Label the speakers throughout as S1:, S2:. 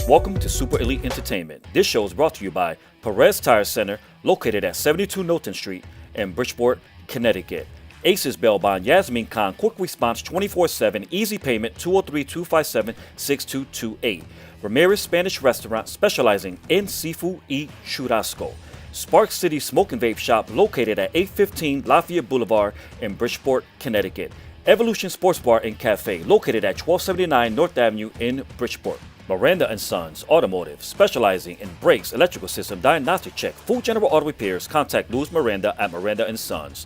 S1: Welcome to Super Elite Entertainment. This show is brought to you by Perez Tire Center, located at 72 Knowlton Street in Bridgeport, Connecticut. Aces Bail Bond, Yasmin Khan, quick response 24/7, easy payment 203-257-6228. Ramirez Spanish Restaurant, specializing in seafood y churrasco. Spark City Smoke and Vape Shop, located at 815 Lafayette Boulevard in Bridgeport, Connecticut. Evolution Sports Bar and Cafe, located at 1279 North Avenue in Bridgeport. Miranda & Sons Automotive, specializing in brakes, electrical system, diagnostic check, full general auto repairs. Contact Louis Miranda at Miranda & Sons.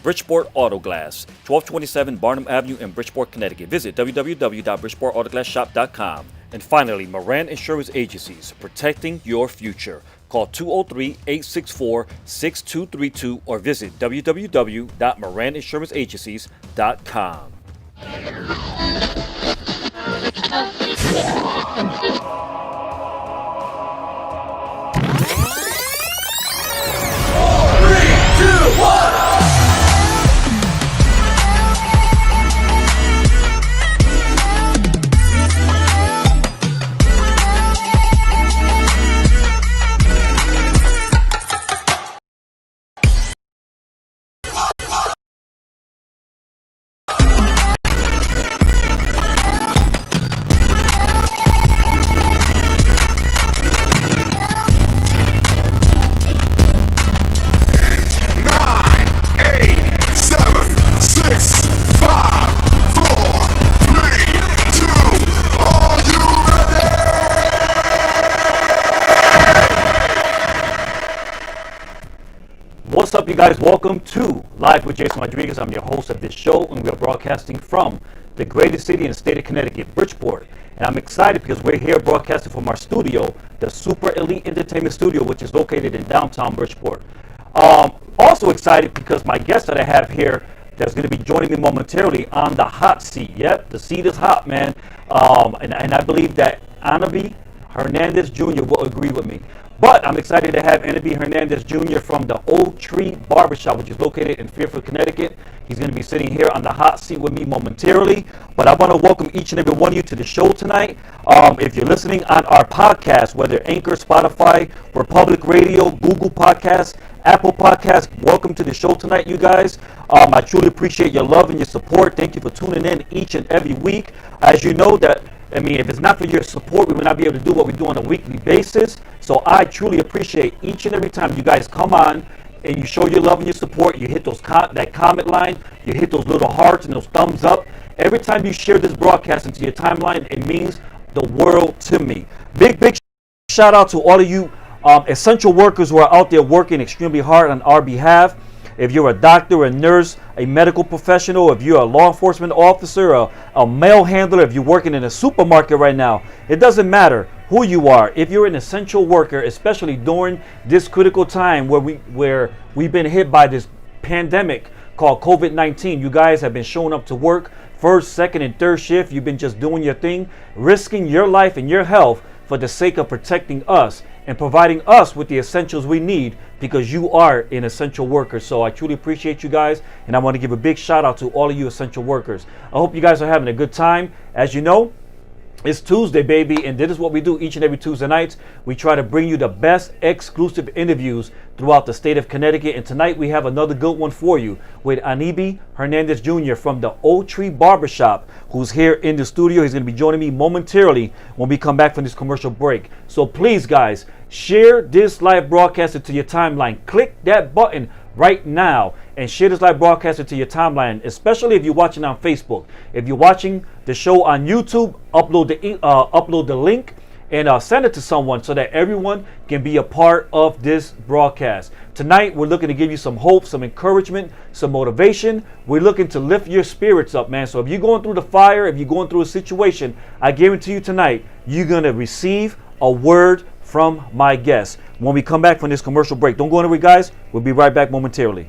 S1: Bridgeport Auto Glass, 1227 Barnum Avenue in Bridgeport, Connecticut. Visit www.bridgeportautoglassshop.com. And finally, Moran Insurance Agencies, protecting your future. Call 203-864-6232 or visit www.moraninsuranceenagencies.com. What's up, you guys? Welcome to Live with Jason Rodriguez. I'm your host of this show, and we are broadcasting from the greatest city in the state of Connecticut, Bridgeport. And I'm excited because we're here broadcasting from our studio, the Super Elite Entertainment Studio, which is located in downtown Bridgeport. Also excited because my guest that I have here that's going to be joining me momentarily on the hot seat. Yep, the seat is hot, man. And I believe that Aniby Hernandez Jr. will agree with me. But I'm excited to have Aniby Hernandez Jr. from the Old Tree Barbershop, which is located in Fairfield, Connecticut. He's going to be sitting here on the hot seat with me momentarily. But I want to welcome each and every one of you to the show tonight. If you're listening on our podcast, whether Anchor, Spotify, Republic Radio, Google Podcasts, Apple Podcasts, welcome to the show tonight, you guys. I truly appreciate your love and your support. Thank you for tuning in each and every week. As you know, if it's not for your support, we would not be able to do what we do on a weekly basis. So I truly appreciate each and every time you guys come on and you show your love and your support. You hit that comment line, you hit those little hearts and those thumbs up. Every time you share this broadcast into your timeline, it means the world to me. Big shout out to all of you essential workers who are out there working extremely hard on our behalf. If you're a doctor, a nurse, a medical professional, if you're a law enforcement officer, a mail handler, if you're working in a supermarket right now, it doesn't matter who you are. If you're an essential worker, especially during this critical time where we've been hit by this pandemic called COVID-19, you guys have been showing up to work first, second, and third shift. You've been just doing your thing, risking your life and your health for the sake of protecting us and providing us with the essentials we need, because you are an essential worker. So I truly appreciate you guys, and I want to give a big shout out to all of you essential workers. I hope you guys are having a good time. As you know, it's Tuesday, baby, and this is what we do each and every Tuesday nights. We try to bring you the best exclusive interviews throughout the state of Connecticut, and tonight we have another good one for you with Aniby Hernandez Jr. from the Old Tree Barbershop, who's here in the studio. He's going to be joining me momentarily when we come back from this commercial break. So please, guys, share this live broadcast into your timeline. Click that button right now and share this live broadcast into your timeline, especially if you're watching on Facebook. If you're watching the show on YouTube, upload the link and send it to someone so that everyone can be a part of this broadcast. Tonight, we're looking to give you some hope, some encouragement, some motivation. We're looking to lift your spirits up, man. So if you're going through the fire, if you're going through a situation, I guarantee you tonight, you're going to receive a word from my guest when we come back from this commercial break. Don't go anywhere, guys. We'll be right back momentarily.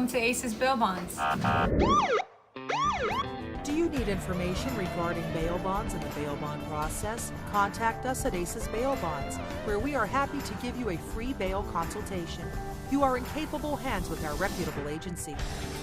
S2: welcome to Aces Bail Bonds.
S3: Do you need information regarding bail bonds and the bail bond process? Contact us at Aces Bail Bonds, where we are happy to give you a free bail consultation. You are in capable hands with our reputable agency.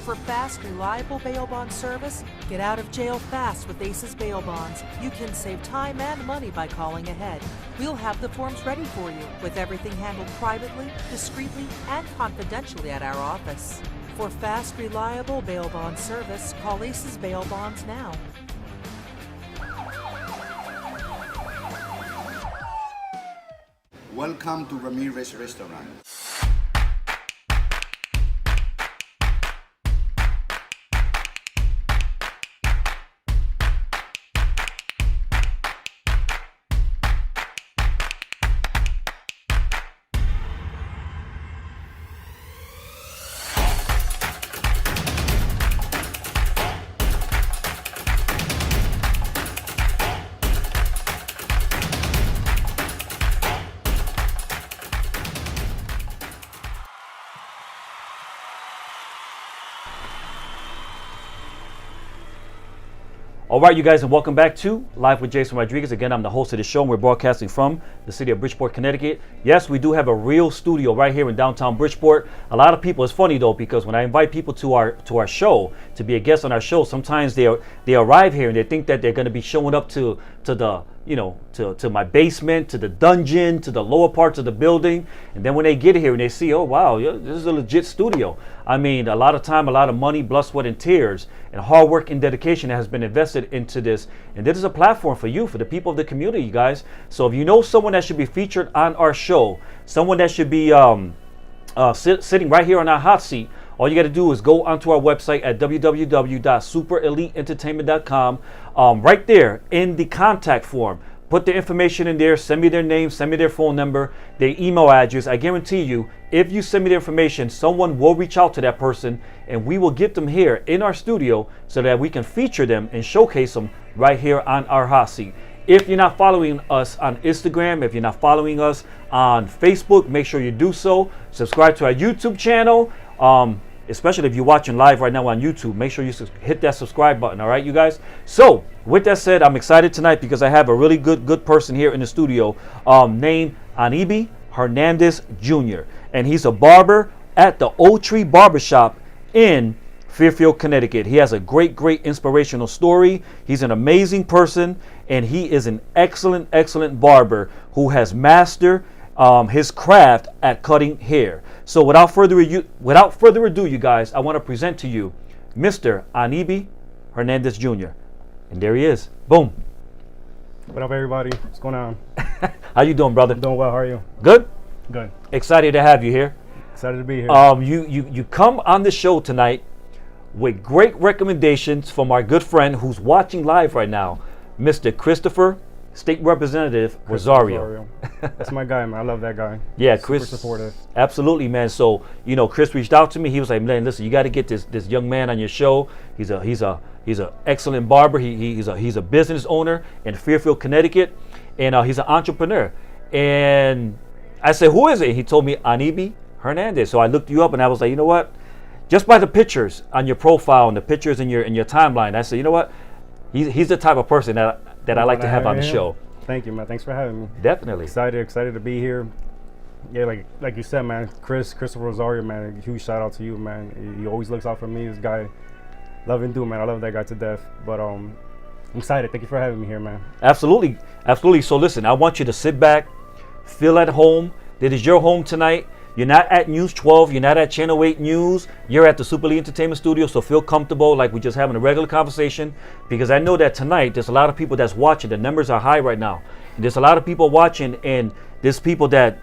S3: For fast, reliable bail bond service, get out of jail fast with Aces Bail Bonds. You can save time and money by calling ahead. We'll have the forms ready for you, with everything handled privately, discreetly, and confidentially at our office. For fast, reliable bail bond service, call Aces Bail Bonds now.
S4: Welcome to Ramirez Restaurant.
S1: All right, you guys, and welcome back to Live with Jason Rodriguez. Again, I'm the host of the show, and we're broadcasting from the city of Bridgeport, Connecticut. Yes, we do have a real studio right here in downtown Bridgeport. A lot of people, it's funny though, because when I invite people to our show, to be a guest on our show, sometimes they arrive here and they think that they're going to be showing up to the, you know, to my basement, to the dungeon, to the lower parts of the building. And then when they get here and they see, oh, wow, this is a legit studio. I mean, a lot of time, a lot of money, blood, sweat, and tears, and hard work and dedication that has been invested into this. And this is a platform for you, for the people of the community, you guys. So if you know someone that should be featured on our show, someone that should be sitting right here on our hot seat, all you got to do is go onto our website at www.supereliteentertainment.com. Right there in the contact form, put their information in there, send me their name, send me their phone number, their email address. I guarantee you, if you send me the information, someone will reach out to that person and we will get them here in our studio so that we can feature them and showcase them right here on our hot seat. If you're not following us on Instagram, if you're not following us on Facebook, make sure you do so. Subscribe to our YouTube channel. Especially if you're watching live right now on YouTube, make sure you hit that subscribe button, all right, you guys? So, with that said, I'm excited tonight because I have a really good person here in the studio named Aniby Hernandez Jr. And he's a barber at the Old Tree Barbershop in Fairfield, Connecticut. He has a great inspirational story. He's an amazing person, and he is an excellent barber who has mastered his craft at cutting hair. So without further ado, you guys, I want to present to you Mr. Aniby Hernandez Jr. And there he is. Boom.
S5: What up, everybody? What's going on?
S1: How you doing, brother?
S5: I'm doing well. How are you?
S1: Good?
S5: Good.
S1: Excited to have you here.
S5: Excited to be here.
S1: You come on the show tonight with great recommendations from our good friend who's watching live right now, Mr. Christopher State Representative Rosario.
S5: That's my guy, man. I love that guy.
S1: Yeah,
S5: Super
S1: Chris.
S5: supportive.
S1: Absolutely, man. So, you know, Chris reached out to me. He was like, man, listen, you got to get this young man on your show. He's a excellent barber. He's a business owner in Fairfield, Connecticut, and he's an entrepreneur. And I said, who is it? He told me Aniby Hernandez. So I looked you up and I was like, you know what? Just by the pictures on your profile and the pictures in your timeline, I said, you know what? He's the type of person that I like to have on the show.
S5: Thank you, man. Thanks for having me.
S1: Definitely.
S5: Excited to be here. Yeah, like you said, man. Christopher Rosario, man. A huge shout out to you, man. He always looks out for me. This guy, love and do, man. I love that guy to death. But I'm excited. Thank you for having me here, man.
S1: Absolutely. So listen, I want you to sit back, feel at home. This is your home tonight. You're not at News 12. You're not at Channel 8 News. You're at the Super Elite Entertainment Studio, so feel comfortable like we're just having a regular conversation, because I know that tonight there's a lot of people that's watching. The numbers are high right now. There's a lot of people watching, and there's people that's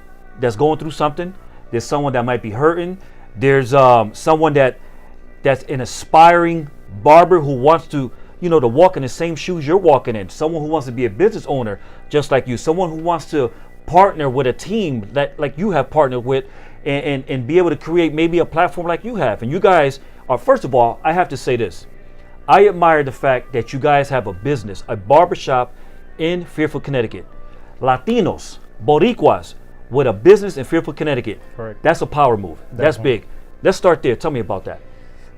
S1: going through something. There's someone that might be hurting. There's someone that's an aspiring barber who wants to, you know, to walk in the same shoes you're walking in. Someone who wants to be a business owner just like you. Someone who wants to partner with a team that like you have partnered with, and be able to create maybe a platform like you have. And you guys are, first of all, I have to say this. I admire the fact that you guys have a business, a barbershop in Fairfield, Connecticut. Latinos, Boricuas, with a business in Fairfield, Connecticut.
S5: Correct.
S1: That's a power move. That's big. Let's start there. Tell me about that.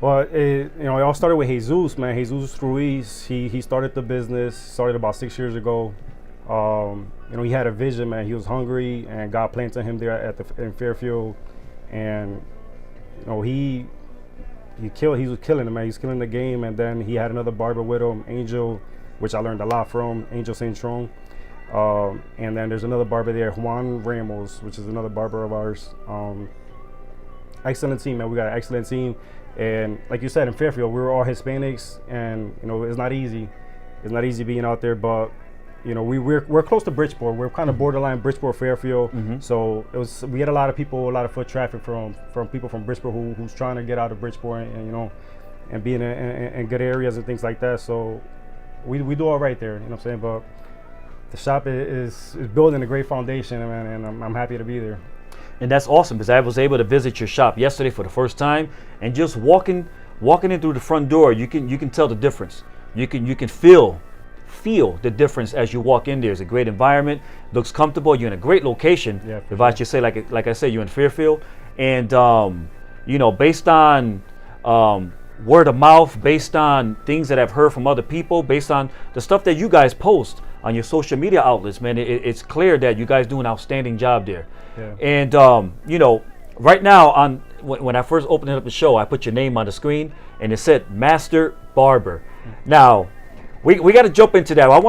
S5: Well, it all started with Jesus, man. Jesus Ruiz. He started the business. Started about 6 years ago. He had a vision, man. He was hungry, and God planted him there in Fairfield, and he was killing it, man. He was killing the game, and then he had another barber with him, Angel, which I learned a lot from, Angel St. Tron. And then there's another barber there, Juan Ramos, which is another barber of ours. Excellent team, man. We got an excellent team. And like you said, in Fairfield, we were all Hispanics, and it's not easy. It's not easy being out there, but we're close to Bridgeport. We're kind of borderline Bridgeport, Fairfield. So we had a lot of foot traffic from people from Bridgeport who's trying to get out of Bridgeport and be in good areas and things like that. So we do all right there, you know what I'm saying? But the shop is building a great foundation, man, and I'm happy to be there.
S1: And that's awesome, because I was able to visit your shop yesterday for the first time, and just walking in through the front door, you can tell the difference. You can feel the difference as you walk in there. It's a great environment, looks comfortable. You're in a great location.
S5: Yeah,
S1: if I should say, like I said, you're in Fairfield, and based on word of mouth, based on things that I've heard from other people, based on the stuff that you guys post on your social media outlets, man, it's clear that you guys do an outstanding job there.
S5: Yeah.
S1: And right now, when I first opened up the show, I put your name on the screen, and it said Master Barber. Now, we got to jump into that. I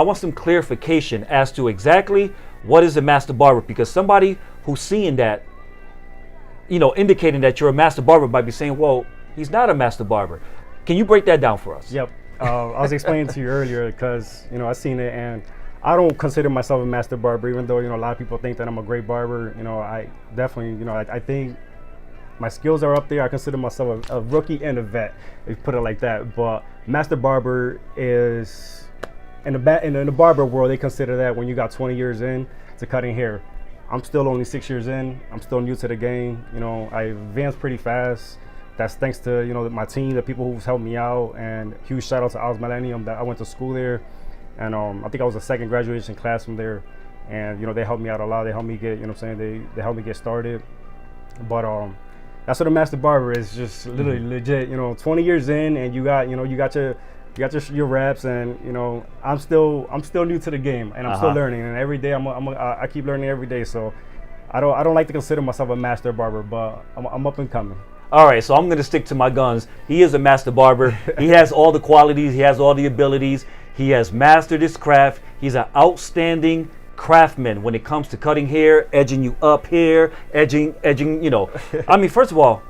S1: want some clarification as to exactly what is a Master Barber, because somebody who's seeing that, indicating that you're a Master Barber, might be saying, well, he's not a Master Barber. Can you break that down for us?
S5: Yep. I was explaining to you earlier because I seen it, and I don't consider myself a Master Barber, even though a lot of people think that I'm a great barber. I definitely I think my skills are up there. I consider myself a rookie and a vet, if you put it like that. But Master Barber is in the barber world, they consider that when you got 20 years in to cutting hair. I'm still only 6 years in. I'm still new to the game. I advanced pretty fast. That's thanks to my team, the people who's helped me out, and huge shout out to Oz Millennium that I went to school there, and I think I was the second graduation class from there, and they helped me out a lot. They helped me get they helped me get started. But that's what a Master Barber is, just literally legit. 20 years in, and you got your reps, and I'm still new to the game, and I'm still learning, and every day I keep learning every day. So I don't like to consider myself a Master Barber, but I'm up and coming.
S1: All right, so I'm going to stick to my guns. He is a Master Barber. He has all the qualities. He has all the abilities. He has mastered his craft. He's an outstanding craftsman when it comes to cutting hair, edging you up here, edging. I mean, first of all,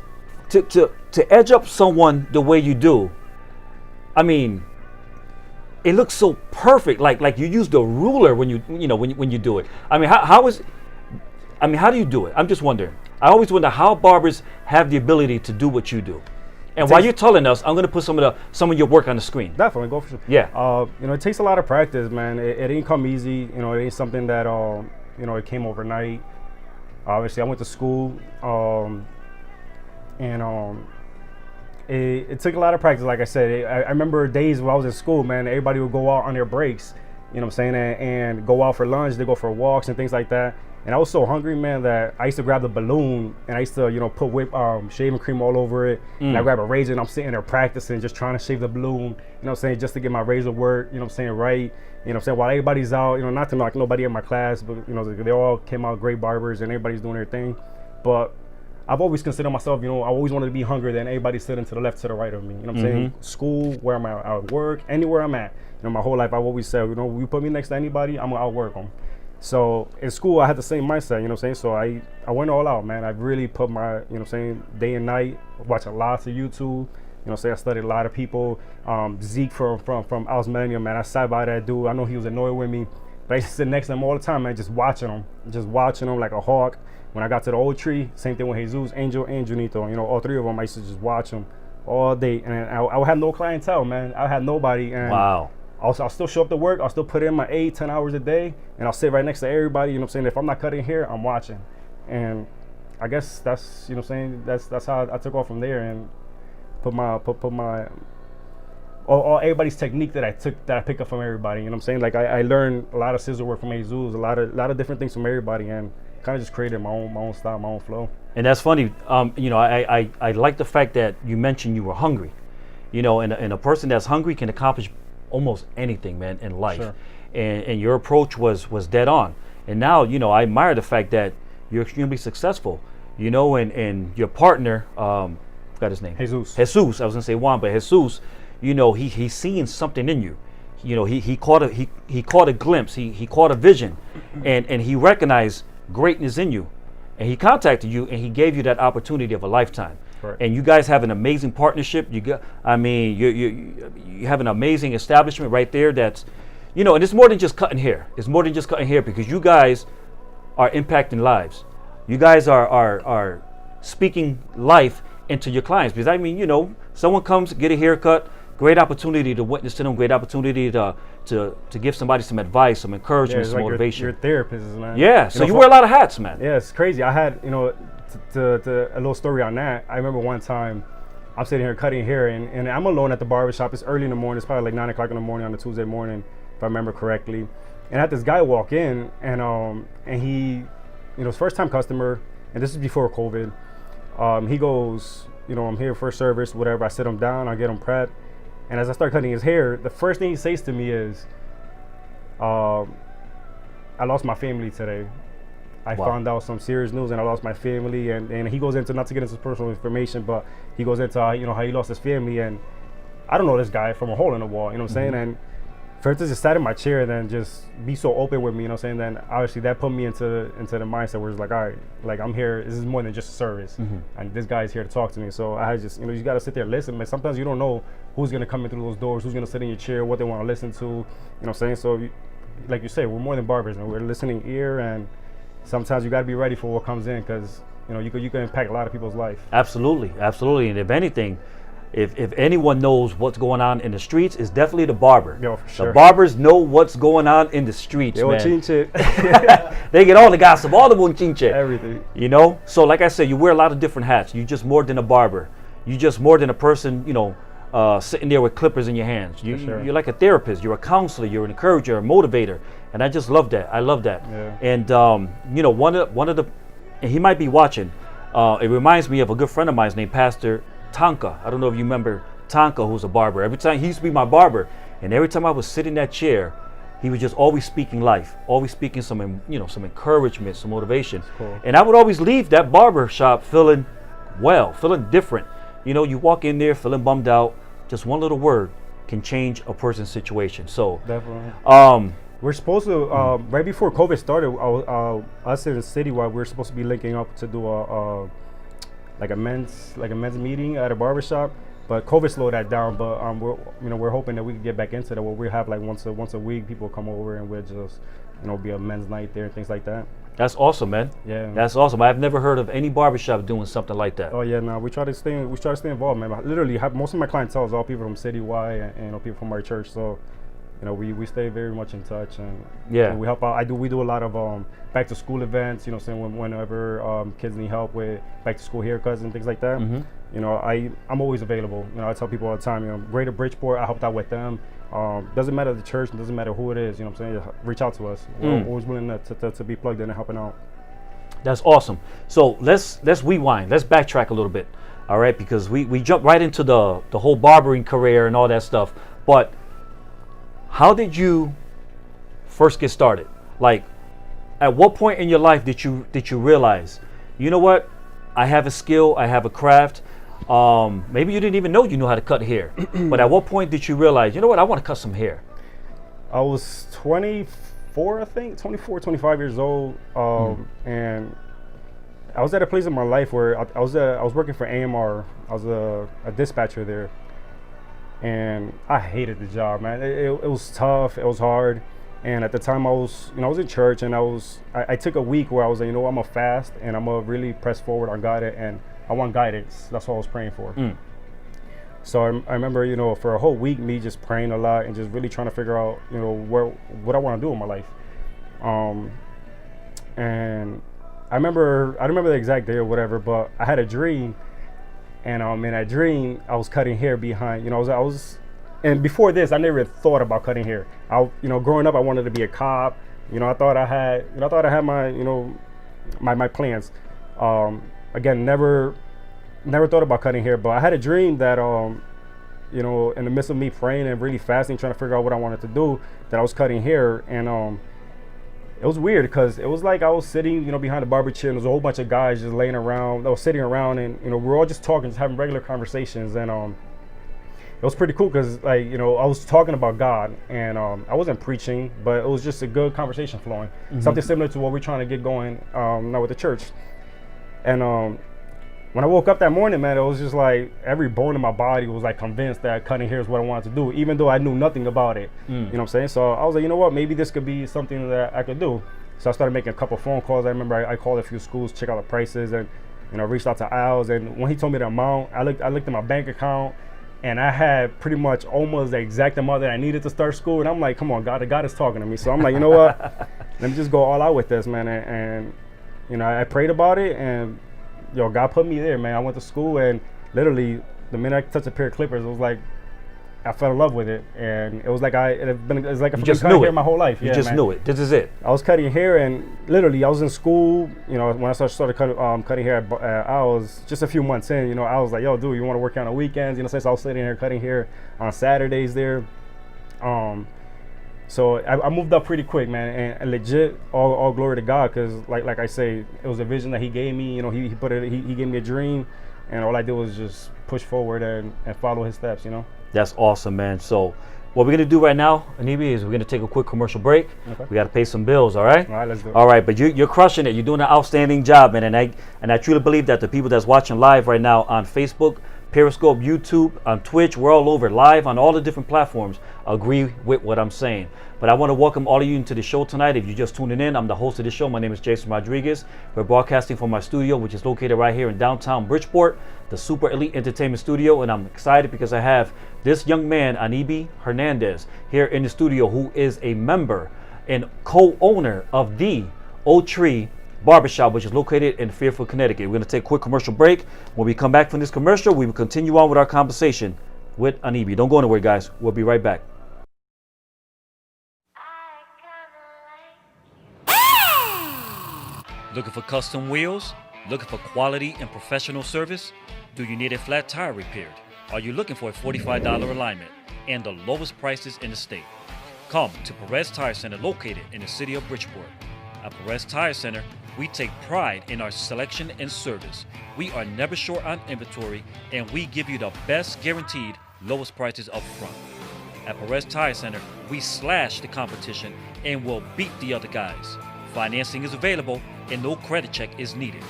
S1: to edge up someone the way you do, I mean, it looks so perfect. Like you use the ruler when you do it. I mean, how do you do it? I'm just wondering. I always wonder how barbers have the ability to do what you do. And while you're telling us, I'm going to put some of your work on the screen.
S5: Definitely, go for sure.
S1: Yeah.
S5: It takes a lot of practice, man. It ain't come easy. It ain't something that it came overnight. Obviously, I went to school, it took a lot of practice. Like I said, I remember days when I was in school, man. Everybody would go out on their breaks, and go out for lunch. They go for walks and things like that. And I was so hungry, man, that I used to grab the balloon and I used to, put shaving cream all over it. And I grab a razor and I'm sitting there practicing, just trying to shave the balloon, just to get my razor work, right. While everybody's out, not to knock nobody in my class, but, they all came out great barbers and everybody's doing their thing. But I've always considered myself, I always wanted to be hungrier than everybody sitting to the left, to the right of me. Saying? School, where I'm at work, anywhere I'm at. My whole life I've always said, you put me next to anybody, I'm gonna outwork them. So in school, I had the same mindset, So I went all out, man. I really put my, day and night, watching lots of YouTube. I studied a lot of people. Zeke from Oz Millennium, man. I sat by that dude. I know he was annoyed with me, but I used to sit next to him all the time, man, just watching him like a hawk. When I got to the old tree, same thing with Jesus, Angel, and Junito. All three of them, I used to just watch them all day. And I had no clientele, man. I had nobody. And
S1: wow.
S5: I'll still show up to work. I'll still put in my 8-10 hours a day, and I'll sit right next to everybody. If I'm not cutting hair, I'm watching. And I guess that's that's how I took off from there and put my or everybody's technique that I pick up from everybody. You know what I'm saying? Like I learned a lot of scissor work from Jesus, a lot of different things from everybody, and kind of just created my own style, my own flow.
S1: And that's funny. You know, I like the fact that you mentioned you were hungry. You know, and a person that's hungry can accomplish almost anything, man, in life.
S5: Sure.
S1: And your approach was dead on. And now, you know, I admire the fact that you're extremely successful. You know, and your partner, forgot his name.
S5: Jesus.
S1: I was gonna say Juan, but Jesus, you know, he's seeing something in you. You know, he caught a glimpse. He caught a vision, and he recognized greatness in you, and he contacted you, and he gave you that opportunity of a lifetime.
S5: Right.
S1: And you guys have an amazing partnership. You have an amazing establishment right there. That's, you know, and it's more than just cutting hair. It's more than just cutting hair, because you guys are impacting lives. You guys are speaking life into your clients. Because I mean, you know, someone comes get a haircut, great opportunity to witness to them, great opportunity to give somebody some advice, some encouragement, some
S5: like
S1: motivation.
S5: your therapist, man.
S1: Yeah, so you wear a lot of hats, man.
S5: Yeah, it's crazy. I had, you know, to a little story on that. I remember one time I'm sitting here cutting hair, and I'm alone at the barbershop. It's early in the morning. It's probably like 9 o'clock in the morning on a Tuesday morning, if I remember correctly. And I had this guy walk in, and he, you know, his first time customer, and this is before COVID. He goes, you know, I'm here for service, whatever. I sit him down, I get him prepped. And as I start cutting his hair, the first thing he says to me is, I lost my family today. I found out some serious news, and I lost my family. And he goes into, not to get into personal information, but he goes into you know, how he lost his family. And I don't know this guy from a hole in the wall, you know what I'm saying? And for him to just sat in my chair and then just be so open with me, you know what I'm saying? Then obviously that put me into the mindset where it's like, all right, like I'm here, this is more than just a service. And this guy's here to talk to me. So I just, you know, you gotta sit there and listen, man. Sometimes you don't know who's gonna come in through those doors, who's gonna sit in your chair, what they wanna listen to, you know what I'm saying? So like you say, we're more than barbers, man. We're a listening ear, and sometimes you gotta be ready for what comes in, because you know, you can impact a lot of people's life.
S1: Absolutely, absolutely. And if anything, if anyone knows what's going on in the streets, it's definitely the barber.
S5: Yo, for sure.
S1: The barbers know what's going on in the streets,
S5: They
S1: man.
S5: chinche.
S1: They get all the gossip, all the bunchinche.
S5: Everything.
S1: You know? So like I said, you wear a lot of different hats. You're just more than a barber. You're just more than a person, you know, sitting there with clippers in your hands.
S5: Sure.
S1: You're like a therapist. You're a counselor. You're an encourager, a motivator. And I just love that. I love that.
S5: Yeah.
S1: And, you know, one of the, and he might be watching, it reminds me of a good friend of mine named Pastor Tonka. I don't know if you remember Tonka, who's a barber. Every time, he used to be my barber, and every time I would sit in that chair, he was just always speaking life, always speaking some, you know, some encouragement, some motivation.
S5: Cool.
S1: And I would always leave that barber shop feeling well, feeling different. You know, you walk in there feeling bummed out, just one little word can change a person's situation. So
S5: Definitely. We're supposed to, right before COVID started, us in the city, while we're supposed to be linking up to do a men's meeting at a barbershop, but COVID slowed that down. But we're hoping that we can get back into that, where we have like once a week people come over, and we'll just, you know, be a men's night there and things like that.
S1: that's awesome, man.
S5: Yeah,
S1: That's awesome. I've never heard of any barbershop doing something like that.
S5: Oh yeah, no, we try to stay involved, man. I literally have most of my clientele is all people from Citywide, and you know, people from our church. So, you know, we stay very much in touch, and
S1: Yeah.
S5: and we help out. We do a lot of back to school events, you know, saying whenever kids need help with back to school haircuts and things like that. You know, I'm always available. You know, I tell people all the time, you know, Greater Bridgeport, I helped out with them. Doesn't matter the church, doesn't matter who it is, you know what I'm saying? Reach out to us. We're always willing to be plugged in and helping out.
S1: That's awesome. So let's rewind. Let's backtrack a little bit. All right, because we jumped right into the whole barbering career and all that stuff. But how did you first get started? Like, at what point in your life did you realize, you know what, I have a skill, I have a craft. Maybe you didn't even know you knew how to cut hair. But at what point did you realize, you know what, I want to cut some hair?
S5: I was 24, I think, 24, 25 years old, and I was at a place in my life where I was working for AMR. I was a dispatcher there, and I hated the job, man. It was tough, it was hard, and at the time I was in church, and I took a week where I was like, you know, I'm gonna fast, and I'm gonna really press forward on God, and I want guidance. That's what I was praying for. So I remember, you know, for a whole week, me just praying a lot and just really trying to figure out, you know, what I want to do in my life. And I don't remember the exact day or whatever, but I had a dream, and in that dream, I was cutting hair behind. You know, I and before this, I never thought about cutting hair. Growing up, I wanted to be a cop. I thought I had my, my plans. Again, never thought about cutting hair, but I had a dream that, in the midst of me praying and really fasting, trying to figure out what I wanted to do, that I was cutting hair. And it was weird because it was like I was sitting, behind the barber chair, and there was a whole bunch of guys just laying around. I was sitting around, and we were all just talking, just having regular conversations. And it was pretty cool because, I was talking about God, and I wasn't preaching, but it was just a good conversation flowing. Mm-hmm. Something similar to what we're trying to get going now with the church. And when I woke up that morning, man, it was just like every bone in my body was like convinced that cutting hair is what I wanted to do, even though I knew nothing about it. You know what I'm saying? So I was like, you know what, maybe this could be something that I could do. So I started making a couple phone calls. I remember I called a few schools, check out the prices, and reached out to Al's. And when he told me the amount, I looked at my bank account, and I had pretty much almost the exact amount that I needed to start school. And I'm like, come on, God is talking to me. So I'm like, you know what, let me just go all out with this, man. And I prayed about it, and God put me there, man. I went to school, and literally the minute I touched a pair of clippers, it was like I fell in love with it, and it was like it's like I've been cutting hair my whole life.
S1: You just knew it. This is it.
S5: I was cutting hair, and literally I was in school. When I started cutting hair, I was just a few months in. I was like, yo, dude, you want to work on the weekends? Since I was sitting here cutting hair on Saturdays there. So I moved up pretty quick, man, and legit, all glory to God, because like I say, it was a vision that He gave me. He gave me a dream, and all I did was just push forward and follow His steps.
S1: That's awesome, man. So what we're gonna do right now, Aniby, is we're gonna take a quick commercial break. Okay. We gotta pay some bills, all right?
S5: All right, let's do it.
S1: All right, but you're crushing it. You're doing an outstanding job, man, and I truly believe that the people that's watching live right now on Facebook, Periscope, YouTube, on Twitch, we're all over, live on all the different platforms, agree with what I'm saying. But I want to welcome all of you into the show tonight. If you're just tuning in, I'm the host of the show. My name is Jason Rodriguez. We're broadcasting from my studio, which is located right here in downtown Bridgeport, the Super Elite Entertainment Studio. And I'm excited because I have this young man, Aniby Hernandez, here in the studio, who is a member and co-owner of the Old Tree Barbershop, which is located in Fairfield, Connecticut. We're going to take a quick commercial break. When we come back from this commercial, we will continue on with our conversation with Aniby. Don't go anywhere, guys. We'll be right back. Looking for custom wheels? Looking for quality and professional service? Do you need a flat tire repaired? Are you looking for a $45 alignment and the lowest prices in the state? Come to Perez Tire Center, located in the city of Bridgeport. At Perez Tire Center, we take pride in our selection and service. We are never short on inventory, and we give you the best guaranteed lowest prices up front. At Perez Tire Center, we slash the competition and will beat the other guys. Financing is available and no credit check is needed.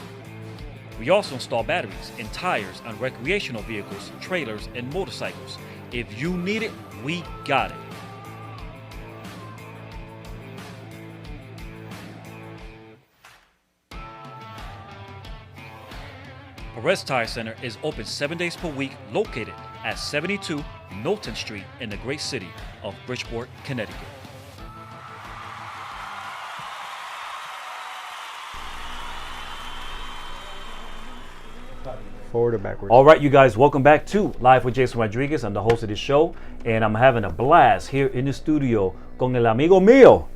S1: We also install batteries and tires on recreational vehicles, trailers, and motorcycles. If you need it, we got it. Perez Tire Center is open 7 days per week, located at 72 Knowlton Street in the great city of Bridgeport, Connecticut.
S5: Forward or backwards?
S1: All right, you guys, welcome back to Live with Jason Rodriguez. I'm the host of this show, and I'm having a blast here in the studio con el amigo mío,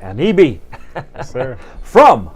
S1: Aniby.
S5: Yes, sir.
S1: From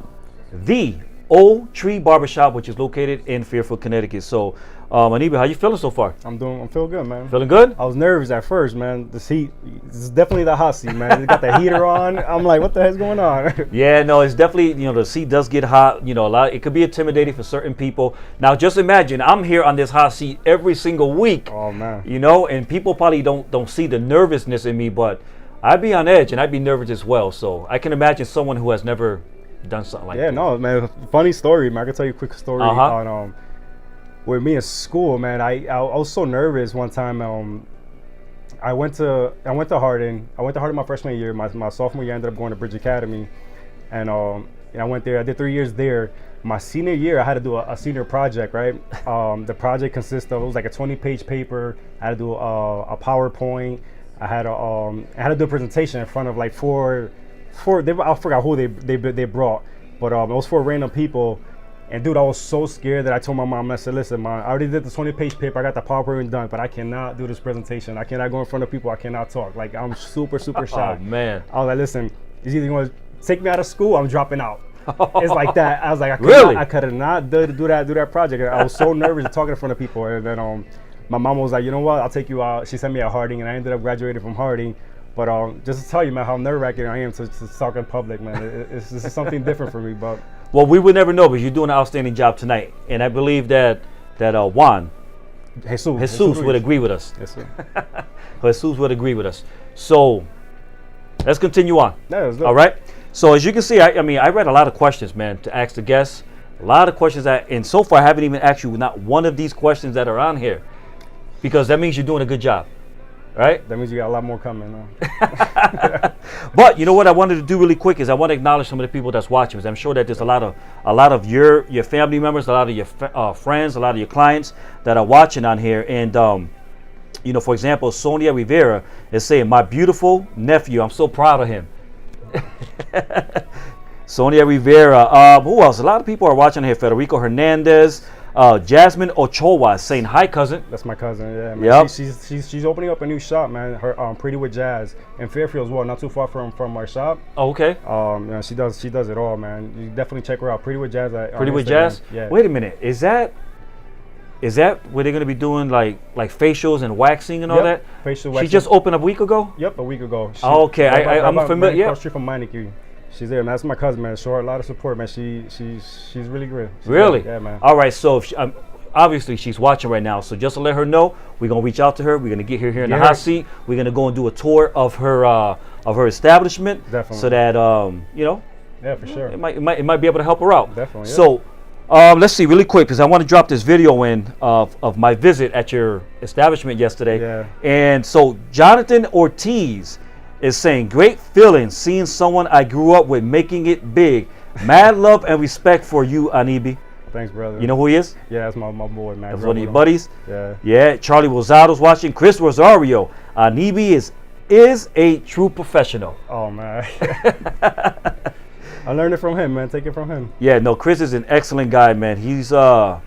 S1: the Old Tree Barbershop, which is located in Fairfield, Connecticut. So, Aniby, how you feeling so far?
S5: I'm feeling good, man.
S1: Feeling good?
S5: I was nervous at first, man. This heat, this is definitely the hot seat, man. It got the heater on. I'm like, what the heck's going on?
S1: Yeah, no, it's definitely, the seat does get hot. A lot. It could be intimidating for certain people. Now, just imagine, I'm here on this hot seat every single week.
S5: Oh man.
S1: And people probably don't see the nervousness in me, but I'd be on edge and I'd be nervous as well. So I can imagine someone who has never done something like that.
S5: Yeah, no, man. Funny story, man. I can tell you a quick story on with me in school, man. I was so nervous one time. I went to Hardin. I went to Hardin my freshman year. My sophomore year, I ended up going to Bridge Academy, and I went there. I did 3 years there. My senior year, I had to do a senior project, right? The project consisted of, it was like a 20-page paper. I had to do a PowerPoint. I had to do a presentation in front of like four. I forgot who they brought, but it was 4 random people, And dude, I was so scared that I told my mom, I said, listen, Mom, I already did the 20-page paper. I got the PowerPoint done, but I cannot do this presentation. I cannot go in front of people. I cannot talk. Like, I'm super, super shy.
S1: Oh, man.
S5: I was like, listen, it's either going to take me out of school, I'm dropping out. It's like that. I was like, I could not do that project. I was so nervous talking in front of people. And then my mom was like, you know what, I'll take you out. She sent me at Harding, and I ended up graduating from Harding. But just to tell you, man, how nerve-wracking I am to talk in public, man. This is something different for me, but.
S1: Well, we would never know, but you're doing an outstanding job tonight. And I believe that Juan, Jesus would agree with us.
S5: Yes, sir.
S1: Jesus would agree with us. So let's continue on.
S5: Yeah,
S1: all right. So as you can see, I mean, I read a lot of questions, man, to ask the guests. A lot of questions and so far I haven't even asked you not one of these questions that are on here, because that means you're doing a good job, right?
S5: That means you got a lot more coming.
S1: But you know what I wanted to do really quick is I want to acknowledge some of the people that's watching, because I'm sure that there's a lot of your family members, a lot of your friends, a lot of your clients that are watching on here. And you know, for example, Sonia Rivera is saying, my beautiful nephew, I'm so proud of him. Sonia Rivera. Who else? A lot of people are watching here. Federico Hernandez. Jasmine Ochoa saying, hi, cousin.
S5: That's my cousin, yeah, man.
S1: Yep.
S5: She's opening up a new shop, man. Her Pretty with Jazz in Fairfield as well, not too far from our shop.
S1: Oh, okay.
S5: You know, she does it all, man. You definitely check her out. Pretty with Jazz.
S1: Pretty with Jazz?
S5: Yeah.
S1: Wait a minute. Is that where they're gonna be doing like facials and waxing and all that?
S5: Facial waxing.
S1: She just opened a week ago?
S5: Yep, a week ago.
S1: Okay, I'm familiar.
S5: Across the street from Meineke. She's there, man. That's my cousin, man. Show her a lot of support, man. She's really good.
S1: Really?
S5: Yeah, man.
S1: All right, so if obviously she's watching right now, so just to let her know, we're gonna reach out to her. We're gonna get her here in the hot seat. We're gonna go and do a tour of her establishment.
S5: Definitely.
S1: So that you know.
S5: Yeah, for sure.
S1: It might be able to help her out.
S5: Definitely. Yeah.
S1: So let's see really quick, because I want to drop this video in of my visit at your establishment yesterday.
S5: Yeah.
S1: And so Jonathan Ortiz is saying, great feeling seeing someone I grew up with making it big. Mad love and respect for you, Aniby.
S5: Thanks, brother.
S1: You know who he is?
S5: Yeah, that's my boy, man.
S1: That's one of your buddies?
S5: Yeah.
S1: Yeah, Charlie Rosado's watching. Chris Rosario. Aniby is a true professional.
S5: Oh, man. I learned it from him, man. Take it from him.
S1: Yeah, no, Chris is an excellent guy, man. He's someone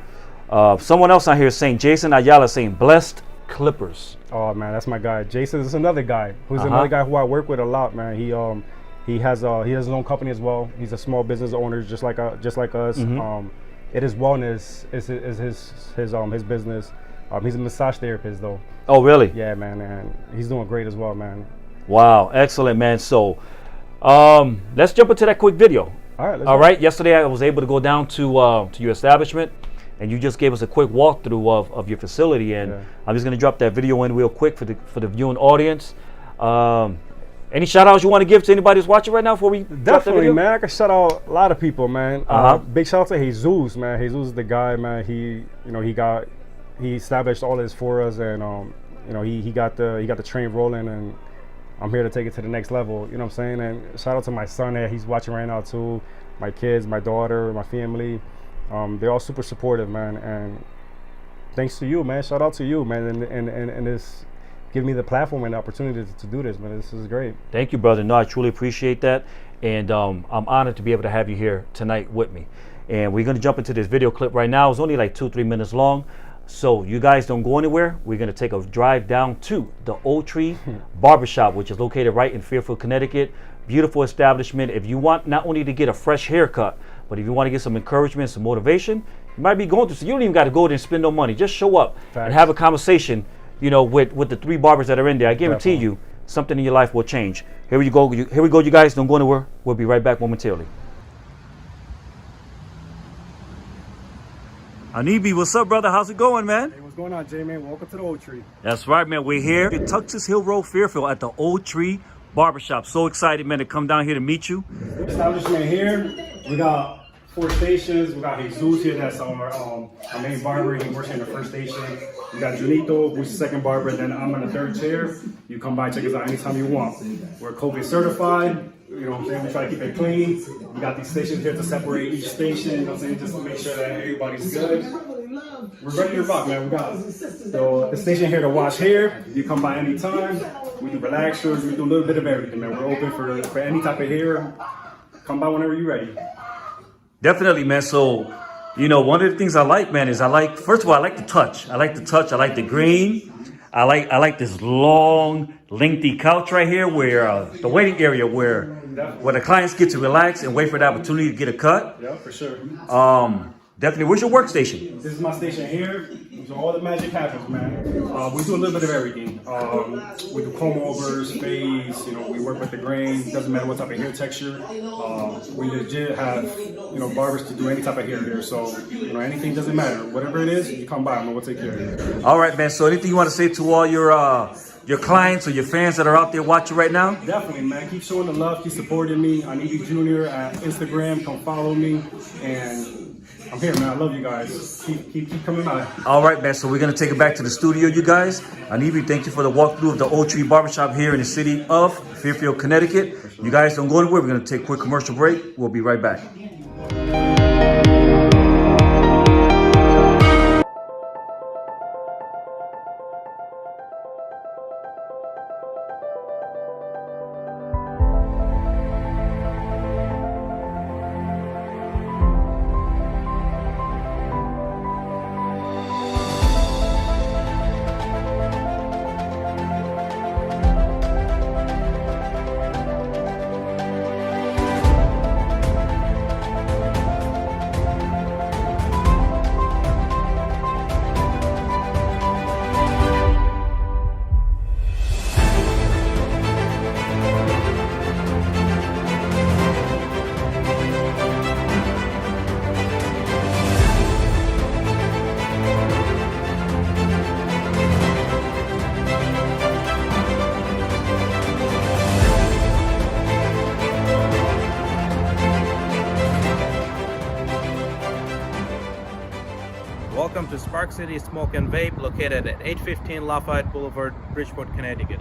S1: else on here saying, Jason Ayala saying, blessed Clippers.
S5: Oh, man, that's my guy. Jason is another guy who's another guy who I work with a lot, man. He has his own company as well. He's a small business owner, just like us.
S1: Mm-hmm.
S5: It is wellness is his business. He's a massage therapist though.
S1: Oh, really?
S5: Yeah, man, and he's doing great as well, man.
S1: Wow, excellent, man. So, let's jump into that quick video. All right. Yesterday, I was able to go down to your establishment, and you just gave us a quick walkthrough of your facility. And I'm just gonna drop that video in real quick for the viewing audience. Any shout outs you want to give to anybody who's watching right now before we
S5: definitely, man? I can shout out a lot of people, man. Big shout out to Jesus, man. Jesus is the guy, man. He established all this for us, and he got the train rolling, and I'm here to take it to the next level. You know what I'm saying? And shout out to my son there. He's watching right now too. My kids, my daughter, my family. They're all super supportive, man. And thanks to you, man. Shout out to you, man. And this give me the platform and the opportunity to do this, man. This is great.
S1: Thank you, brother. No, I truly appreciate that, and I'm honored to be able to have you here tonight with me. And we're gonna jump into this video clip right now. It's only like 2-3 minutes long, so you guys don't go anywhere. We're gonna take a drive down to the Old Tree Barbershop, which is located right in Fairfield, Connecticut. Beautiful establishment. If you want not only to get a fresh haircut, but if you want to get some encouragement, some motivation, you might be going through. So you don't even got to go there and spend no money. Just show up and have a conversation, you know, with the 3 barbers that are in there. I guarantee you something in your life will change. Here we go, you guys. Don't go anywhere. We'll be right back momentarily. Aniby, what's up, brother? How's it going, man?
S5: Hey, what's going on, J-Man? Welcome to the Old Tree.
S1: That's right, man. We're here at Tuxas Hill Road, Fairfield, at the Old Tree Barbershop. So excited, man, to come down here to meet you.
S5: Establishment here. We got 4 stations. We got Jesus here, that's our main barber. He works here in the first station. We got Junito, who's the second barber. Then I'm in the 3rd chair. You come by, check us out anytime you want. We're COVID certified. You know what I'm saying? We try to keep it clean. We got these stations here to separate each station, you know what I'm saying? Just to make sure that everybody's good. We're ready to rock, man. We got the station here to wash hair. You come by anytime. We do relaxers. We do a little bit of everything, man. We're open for any type of hair. Come by whenever you're ready.
S1: Definitely, man. So You know, one of the things I like, man, is first of all, I like the touch. I like the touch. I like the green. I like this long, lengthy couch right here, where the waiting area where the clients get to relax and wait for the opportunity to get a cut.
S5: Yeah, for sure.
S1: Definitely. Where's your workstation?
S5: This is my station here. So all the magic happens, man. We do a little bit of everything. We do comb overs, fades. You know, we work with the grain. Doesn't matter what type of hair texture. We legit have, you know, barbers to do any type of hair here. So, you know, anything doesn't matter. Whatever it is, you come by and we'll take care of you.
S1: All right, man. So anything you want to say to all your clients or your fans that are out there watching right now?
S5: Definitely, man. Keep showing the love. Keep supporting me. Aniby Jr. at Instagram. Come follow me. And I'm here, man. I love you guys. Keep coming by.
S1: All right, man. So we're going to take it back to the studio, you guys. Aniby, thank you for the walkthrough of the Oak Tree Barbershop here in the city of Fairfield, Connecticut. Sure. You guys don't go anywhere. We're going to take a quick commercial break. We'll be right back.
S2: Welcome to Spark City Smoke and Vape, located at 815 Lafayette Boulevard, Bridgeport, Connecticut.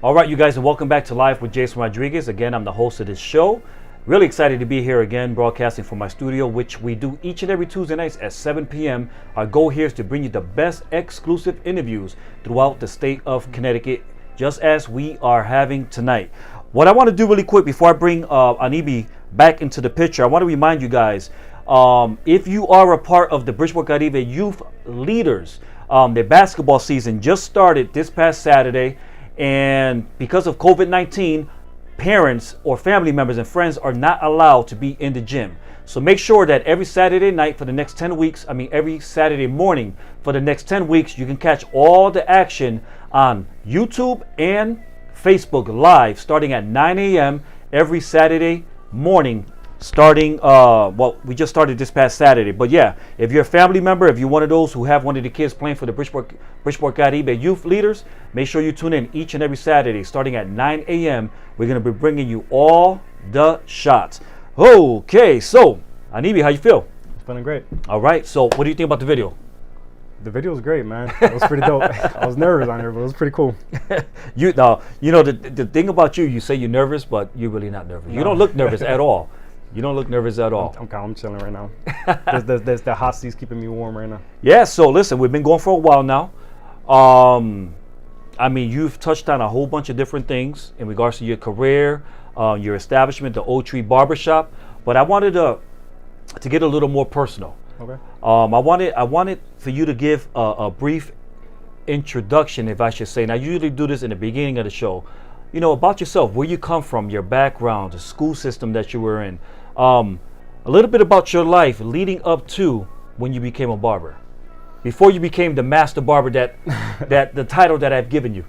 S1: All right, you guys, and welcome back to Live with Jason Rodriguez. Again, I'm the host of this show. Really excited to be here again, broadcasting from my studio, which we do each and every Tuesday nights at 7 p.m. Our goal here is to bring you the best exclusive interviews throughout the state of Connecticut, just as we are having tonight. What I want to do really quick before I bring Aniby back into the picture, I want to remind you guys, if you are a part of the Bridgeport Caribe Youth Leaders, their basketball season just started this past Saturday. And because of COVID-19, parents or family members and friends are not allowed to be in the gym. So make sure that every Saturday night for the next 10 weeks, every Saturday morning for the next 10 weeks, you can catch all the action on YouTube and Facebook Live starting at 9 a.m. every Saturday morning. Starting, we just started this past Saturday. But yeah, if you're a family member, if you're one of those who have one of the kids playing for the Bridgeport Caribe Youth Leaders, make sure you tune in each and every Saturday starting at 9 a.m. We're going to be bringing you all the shots. Okay, so, Aniby, how you feel?
S5: Feeling great.
S1: All right, so what do you think about the video?
S5: The video was great, man. It was pretty dope. I was nervous on here, but it was pretty cool.
S1: You know, the thing about you say you're nervous, but you're really not nervous. No. You don't look nervous at all. You don't look nervous at all.
S5: I'm chilling right now. there's the hot seats keeping me warm right now.
S1: Yeah, so listen, we've been going for a while now. You've touched on a whole bunch of different things in regards to your career, your establishment, the Oak Tree Barbershop. But I wanted to get a little more personal.
S5: Okay.
S1: I wanted for you to give a brief introduction, if I should say. And I usually do this in the beginning of the show. You know, about yourself, where you come from, your background, the school system that you were in. A little bit about your life leading up to when you became a barber. Before you became the master barber that the title that I've given you.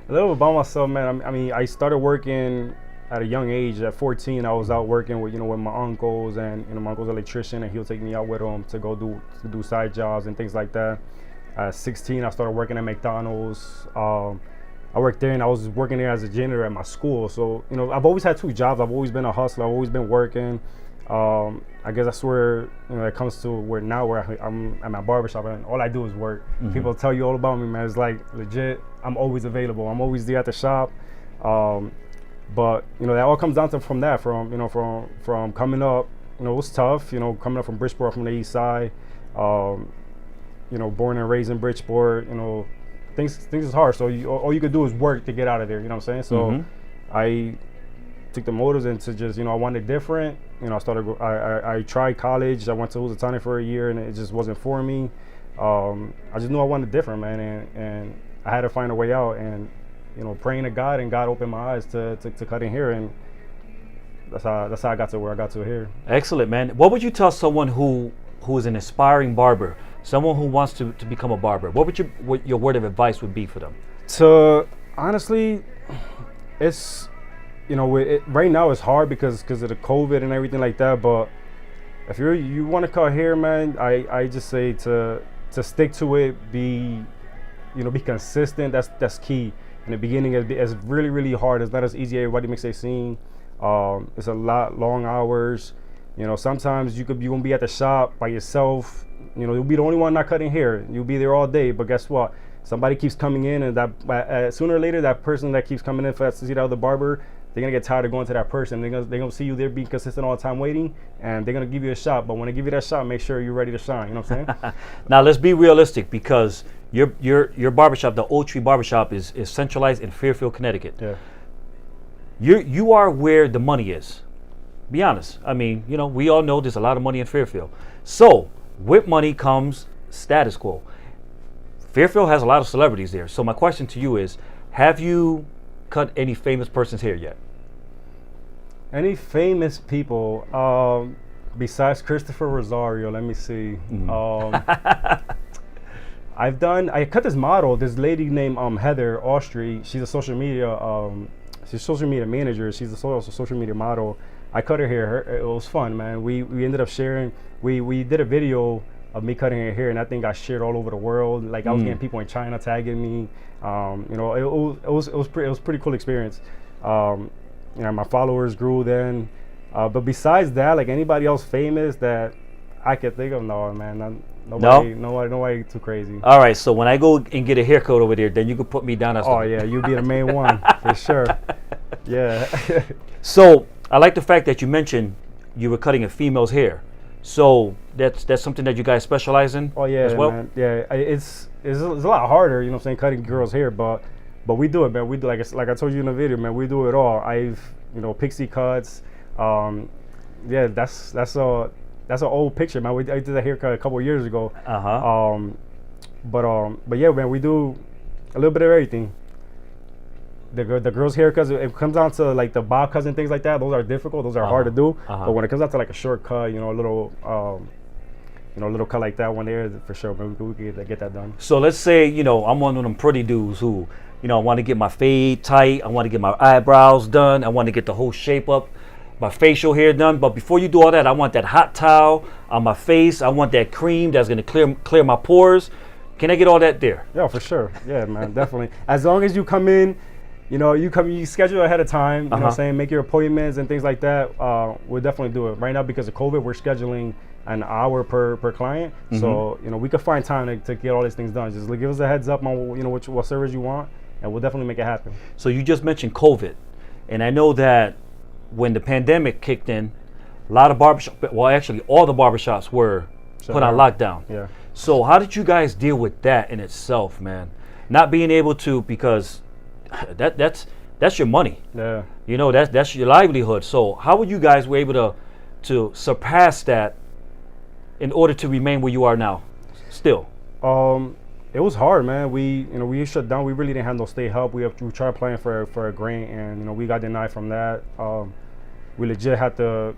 S5: A little about myself, man. I started working at a young age, at 14, I was out working with, with my uncles, and my uncle's an electrician, and he'll take me out with him to go do side jobs and things like that. At 16, I started working at McDonald's. I worked there, and I was working there as a janitor at my school. So, I've always had 2 jobs. I've always been a hustler. I've always been working. I guess that's where, it comes to where I'm at my barbershop, and all I do is work. People tell you all about me, man. It's like legit. I'm always available. I'm always there at the shop. But that all comes down to from coming up. It was tough. Coming up from Bridgeport, from the east side. Born and raised in Bridgeport. Things is hard. So all you could do is work to get out of there. You know what I'm saying? So I took the motives into just I wanted different. I tried college. I went to Housatonic for a year, and it just wasn't for me. I just knew I wanted different, man, and I had to find a way out. And praying to God, and God opened my eyes to cutting hair, and that's how I got to where I got to here.
S1: Excellent, man. What would you tell someone who is an aspiring barber, someone who wants to become a barber? What your word of advice would be for them?
S5: So honestly, it's right now it's hard because of the COVID and everything like that. But if you want to cut hair, man, I just say to stick to it. Be consistent. That's key. In the beginning, it's really, really hard. It's not as easy as everybody makes it seem. It's a lot long hours. Sometimes you won't be at the shop by yourself. You'll be the only one not cutting hair. You'll be there all day. But guess what? Somebody keeps coming in, and that sooner or later, that person that keeps coming in to see the other barber, they're gonna get tired of going to that person. They're gonna see you there being consistent all the time waiting, and they're gonna give you a shot. But when they give you that shot, make sure you're ready to shine. You know what I'm saying?
S1: Now let's be realistic, because your barbershop, the Old Tree Barbershop, is centralized in Fairfield, Connecticut.
S5: Yeah.
S1: You are where the money is. Be honest. I mean, we all know there's a lot of money in Fairfield. So with money comes status quo. Fairfield has a lot of celebrities there. So my question to you is, have you cut any famous person's hair yet?
S5: Any famous people besides Christopher Rosario? Let me see. I cut this model, this lady named Heather Austri. She's a social media manager. She's also a social media model. I cut her hair. It was fun, man. We ended up sharing. We did a video of me cutting her hair, and I think got shared all over the world. Like I was getting people in China tagging me. It was pretty cool experience. My followers grew then. But besides that, like anybody else famous that I could think of, no, man. Nobody too crazy.
S1: All right, so when I go and get a haircut over there, then you could put me down as
S5: yeah, you'd be the main one for sure. Yeah.
S1: So I like the fact that you mentioned you were cutting a female's hair. So that's something that you guys specialize in.
S5: Oh yeah,
S1: as well?
S5: Man. Yeah, it's a lot harder, cutting girls' hair, but we do it, man. We do like I told you in the video, man. We do it all. I've pixie cuts. Yeah, that's an old picture, man. I did a haircut a couple of years ago. But yeah, man, we do a little bit of everything. The girls' haircuts, it comes down to like the bob cuts and things like that. Those are difficult. Those are hard to do. But when it comes down to like a short cut, a little cut like that one there, for sure, man, we can get that done.
S1: So let's say, I'm one of them pretty dudes who, I want to get my fade tight. I want to get my eyebrows done. I want to get the whole shape up, my facial hair done. But before you do all that, I want that hot towel on my face. I want that cream that's going to clear my pores. Can I get all that there?
S5: Yeah, for sure. Yeah, man, definitely. As long as you come in, you schedule ahead of time, you know what I'm saying, make your appointments and things like that, we'll definitely do it. Right now, because of COVID, we're scheduling an hour per client. So, we could find time to get all these things done. Just give us a heads up on, what service you want, and we'll definitely make it happen.
S1: So you just mentioned COVID, and I know that when the pandemic kicked in, a lot of barbershops, well, actually all the barbershops were put on lockdown. Yeah. So how did you guys deal with that in itself, man? Not being able to, because that's your money. Yeah. That's your livelihood. So how would you guys were able to surpass that in order to remain where you are now still?
S5: It was hard, man. We shut down. We really didn't have no state help. We tried applying for a grant, and we got denied from that. We legit had to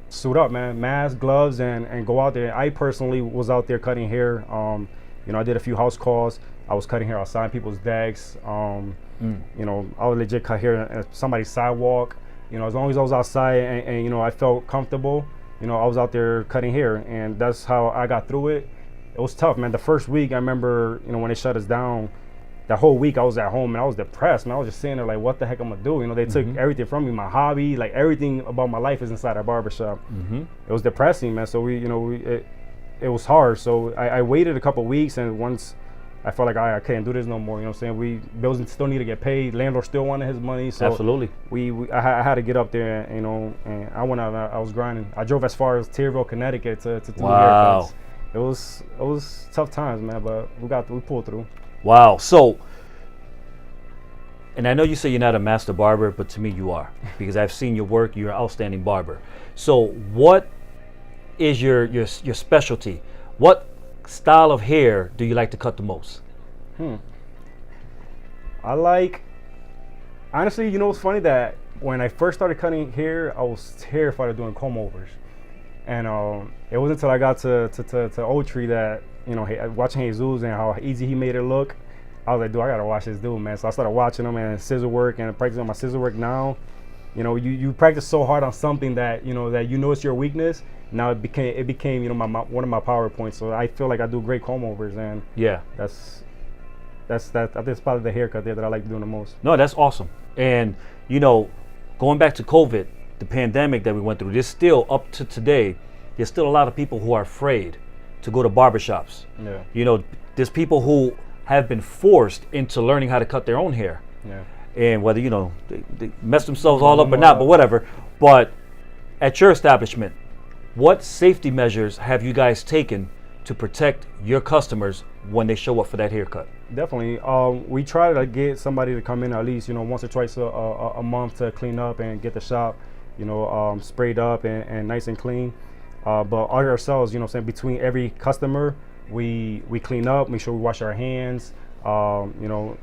S5: suit up, man. Mask, gloves, and go out there. I personally was out there cutting hair. I did a few house calls. I was cutting hair outside people's decks. You know, I would legit cut hair on somebody's sidewalk. You know, as long as I was outside and you know, I felt comfortable, you know, I was out there cutting hair, and that's how I got through it. It was tough, man. The first week, I remember, you know, when they shut us down, that whole week I was at home and I was depressed, man. I was just sitting there like, what the heck I'm gonna do? You know, they took everything from me, my hobby, like everything about my life is inside our barbershop. It was depressing, man. So it was hard. So I waited a couple weeks, and once I felt like I couldn't do this no more. You know what I'm saying? Bills still need to get paid. Landlord still wanted his money. So
S1: Absolutely.
S5: I had to get up there, you know, and I went out. I was grinding. I drove as far as Tierville, Connecticut to do haircuts. It was tough times, man, but we pulled through.
S1: Wow. So, and I know you say you're not a master barber, but to me you are, because I've seen your work. You're an outstanding barber. So, what is your specialty? What style of hair do you like to cut the most?
S5: I like, honestly, you know, it's funny that when I first started cutting hair, I was terrified of doing comb overs, and it wasn't until I got to Old Tree that, you know, watching Jesus and how easy he made it look, I was like, dude, I gotta watch this dude, man. So I started watching him and scissor work and practicing on my scissor work now. You know, you practice so hard on something that you know it's your weakness. Now it became you know one of my power points. So I feel like I do great comb overs, and
S1: Yeah.
S5: that's I think it's probably the haircut there that I like doing the most.
S1: No, that's awesome. And, you know, going back to COVID, the pandemic that we went through, there's still, up to today, there's still a lot of people who are afraid to go to barbershops.
S5: Yeah.
S1: You know, there's people who have been forced into learning how to cut their own hair.
S5: Yeah.
S1: And whether, you know, they mess themselves all up or not, but whatever. But at your establishment, what safety measures have you guys taken to protect your customers when they show up for that haircut?
S5: Definitely. We try to get somebody to come in at least, you know, once or twice a month to clean up and get the shop, you know, sprayed up and nice and clean. But ourselves, you know what I'm saying, between every customer, we clean up, make sure we wash our hands, you know,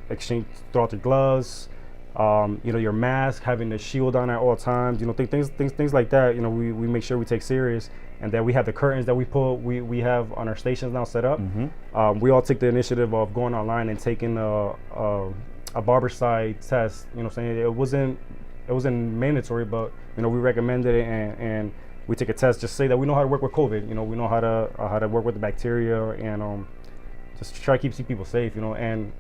S5: throw out your gloves, you know, your mask, having the shield on at all times, you know, things like that, you know, we make sure we take serious. And then we have the curtains that we have on our stations now set up. We all took the initiative of going online and taking a barber side test. You know what I'm saying? It wasn't mandatory, but you know, we recommended it, and we took a test just to say that we know how to work with COVID. You know, we know how to work with the bacteria, and just try to keep people safe. You know, and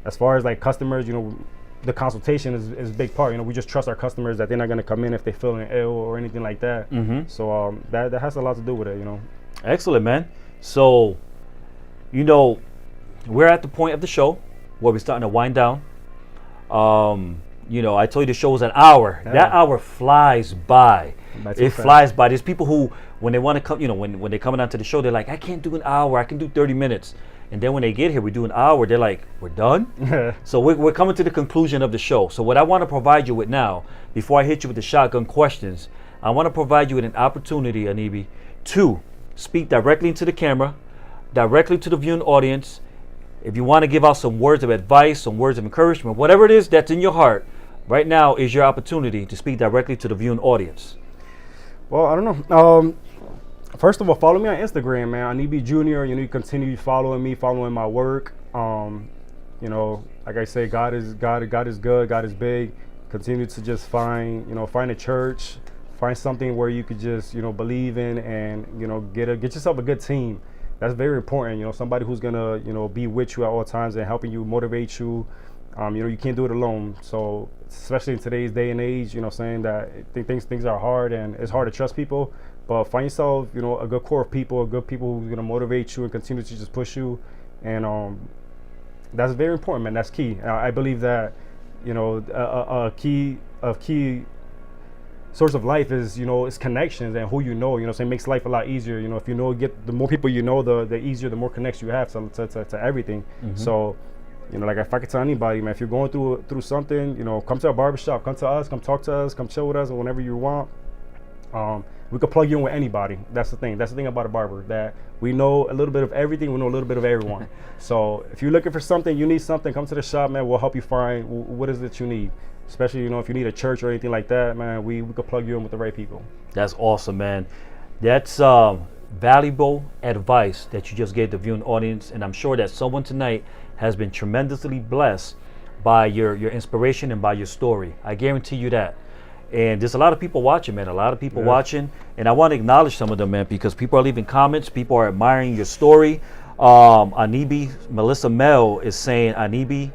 S5: as far as like customers, you know, the consultation is a big part. You know, we just trust our customers that they're not going to come in if they feeling ill or anything like that. So that has a lot to do with it, you know.
S1: Excellent, man. So, you know, we're at the point of the show where we're starting to wind down. You know, I told you the show was an hour.
S5: Yeah.
S1: That hour flies by. It
S5: fast.
S1: flies by. There's people who, when they want to come, you know, when they're coming onto the show, they're like, I can't do an hour. I can do 30 minutes. And then when they get here, we do an hour. They're like, we're done? So we're coming to the conclusion of the show. So what I want to provide you with now, before I hit you with the shotgun questions, I want to provide you with an opportunity, Aniby, to speak directly into the camera, directly to the viewing audience. If you want to give out some words of advice, some words of encouragement, whatever it is that's in your heart, right now is your opportunity to speak directly to the viewing audience.
S5: Well, I don't know. First of all, follow me on Instagram, man. Aniby Jr. You know, you continue following me, following my work. You know, like I say, God is good. God is big. Continue to just find a church, find something where you could just, you know, believe in, and you know, get yourself a good team. That's very important. You know, somebody who's gonna, you know, be with you at all times and helping you, motivate you. You know, you can't do it alone. So, especially in today's day and age, you know, saying that things are hard and it's hard to trust people. But find yourself, you know, a good core of people, who's gonna motivate you and continue to just push you, and that's very important, man. That's key. I believe that, you know, a key source of life is, you know, is connections and who you know. You know, so it makes life a lot easier. You know, if you know, the more people you know, the easier, the more connections you have to everything. So, you know, like if I could tell anybody, man, if you're going through something, you know, come to a barbershop, come to us, come talk to us, come chill with us, or whenever you want. We could plug you in with anybody. That's the thing. That's the thing about a barber, that we know a little bit of everything. We know a little bit of everyone. So if you're looking for something, you need something, come to the shop, man. We'll help you find what is it you need. Especially, you know, if you need a church or anything like that, man, we could plug you in with the right people.
S1: That's awesome, man. That's valuable advice that you just gave the viewing audience, and I'm sure that someone tonight has been tremendously blessed by your inspiration and by your story. I guarantee you that. And there's a lot of people watching, man. A lot of people watching. And I want to acknowledge some of them, man, because people are leaving comments. People are admiring your story. Aniby, Melissa Mel is saying Aniby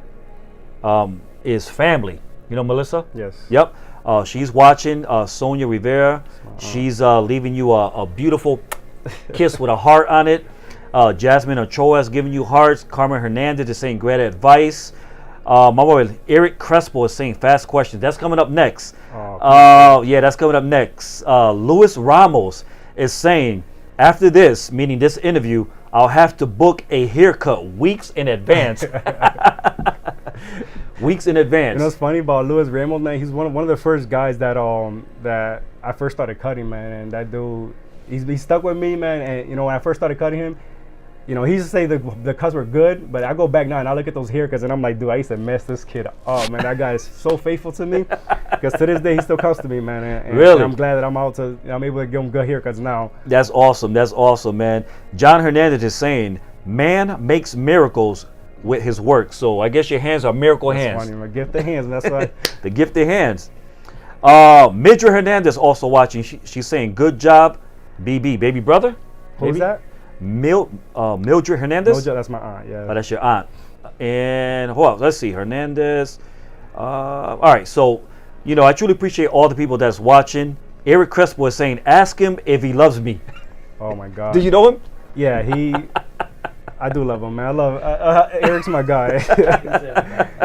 S1: is family. You know Melissa?
S5: Yes.
S1: Yep. She's watching. Sonia Rivera. She's leaving you a beautiful kiss with a heart on it. Jasmine Ochoa is giving you hearts. Carmen Hernandez is saying great advice. My boy Eric Crespo is saying fast questions. That's coming up next. Yeah, that's coming up next. Luis Ramos is saying, after this, meaning this interview, I'll have to book a haircut weeks in advance. Weeks in advance.
S5: You know what's funny about Luis Ramos, man? He's one of the first guys that that I first started cutting, man. And that dude, he stuck with me, man. And you know, when I first started cutting him, you know, he used to say the cuts were good, but I go back now and I look at those haircuts and I'm like, dude, I used to mess this kid up, man. That guy is so faithful to me, because to this day he still comes to me, man. And
S1: really?
S5: I'm glad that I'm able to give him good haircuts now.
S1: That's awesome. That's awesome, man. John Hernandez is saying, man makes miracles with his work. So I guess your hands are miracle hands.
S5: Funny, man. Gifted hands, that's why.
S1: The gifted hands. Midra Hernandez also watching. She's saying, good job, BB, baby brother.
S5: Who's that?
S1: Mildred Hernandez.
S5: Mildred, that's my aunt. Yeah.
S1: Oh, that's your aunt. And who else? Let's see, Hernandez. All right, so you know, I truly appreciate all the people that's watching. Eric Crespo is saying, ask him if he loves me.
S5: Oh my God.
S1: Do you know him?
S5: Yeah, I do love him, man. I love Eric's my guy.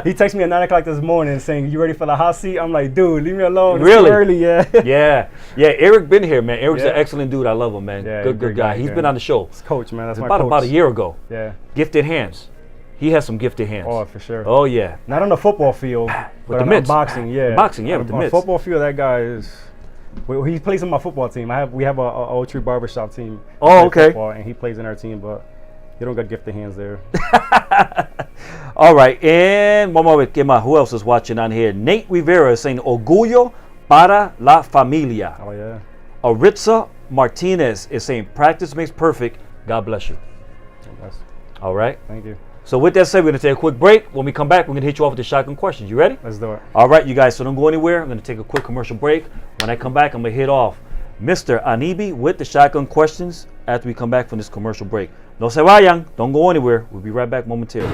S5: He texted me at 9 o'clock this morning saying, you ready for the hot seat? I'm like, dude, leave me alone.
S1: Really?
S5: It's too early, yeah.
S1: Yeah, Eric been here, man. Eric's an excellent dude. I love him, man.
S5: Yeah,
S1: good guy. He's been on the show.
S5: It's coach, man. That's my coach.
S1: About a year ago.
S5: Yeah.
S1: Gifted hands. He has some gifted hands.
S5: Oh, for sure.
S1: Oh, yeah.
S5: Not on the football field,
S1: with
S5: but
S1: the
S5: on
S1: mitts.
S5: boxing, yeah.
S1: Boxing, yeah, with the
S5: on
S1: mitts.
S5: the football field, that guy is... He plays on my football team. We have a Old Tree Barbershop team.
S1: Oh, okay.
S5: Football, and he plays in our team, but you don't got gifted hands there.
S1: All right, and one more. Who else is watching on here? Nate Rivera is saying, orgullo para la familia.
S5: Oh, yeah.
S1: Aritza Martinez is saying, practice makes perfect. God bless you.
S5: Yes.
S1: All right.
S5: Thank you.
S1: So with that said, we're going to take a quick break. When we come back, we're going to hit you off with the shotgun questions. You ready?
S5: Let's do it.
S1: All right, you guys. So don't go anywhere. I'm going to take a quick commercial break. When I come back, I'm going to hit off Mr. Aniby with the shotgun questions after we come back from this commercial break. No se vayan. Don't go anywhere. We'll be right back momentarily.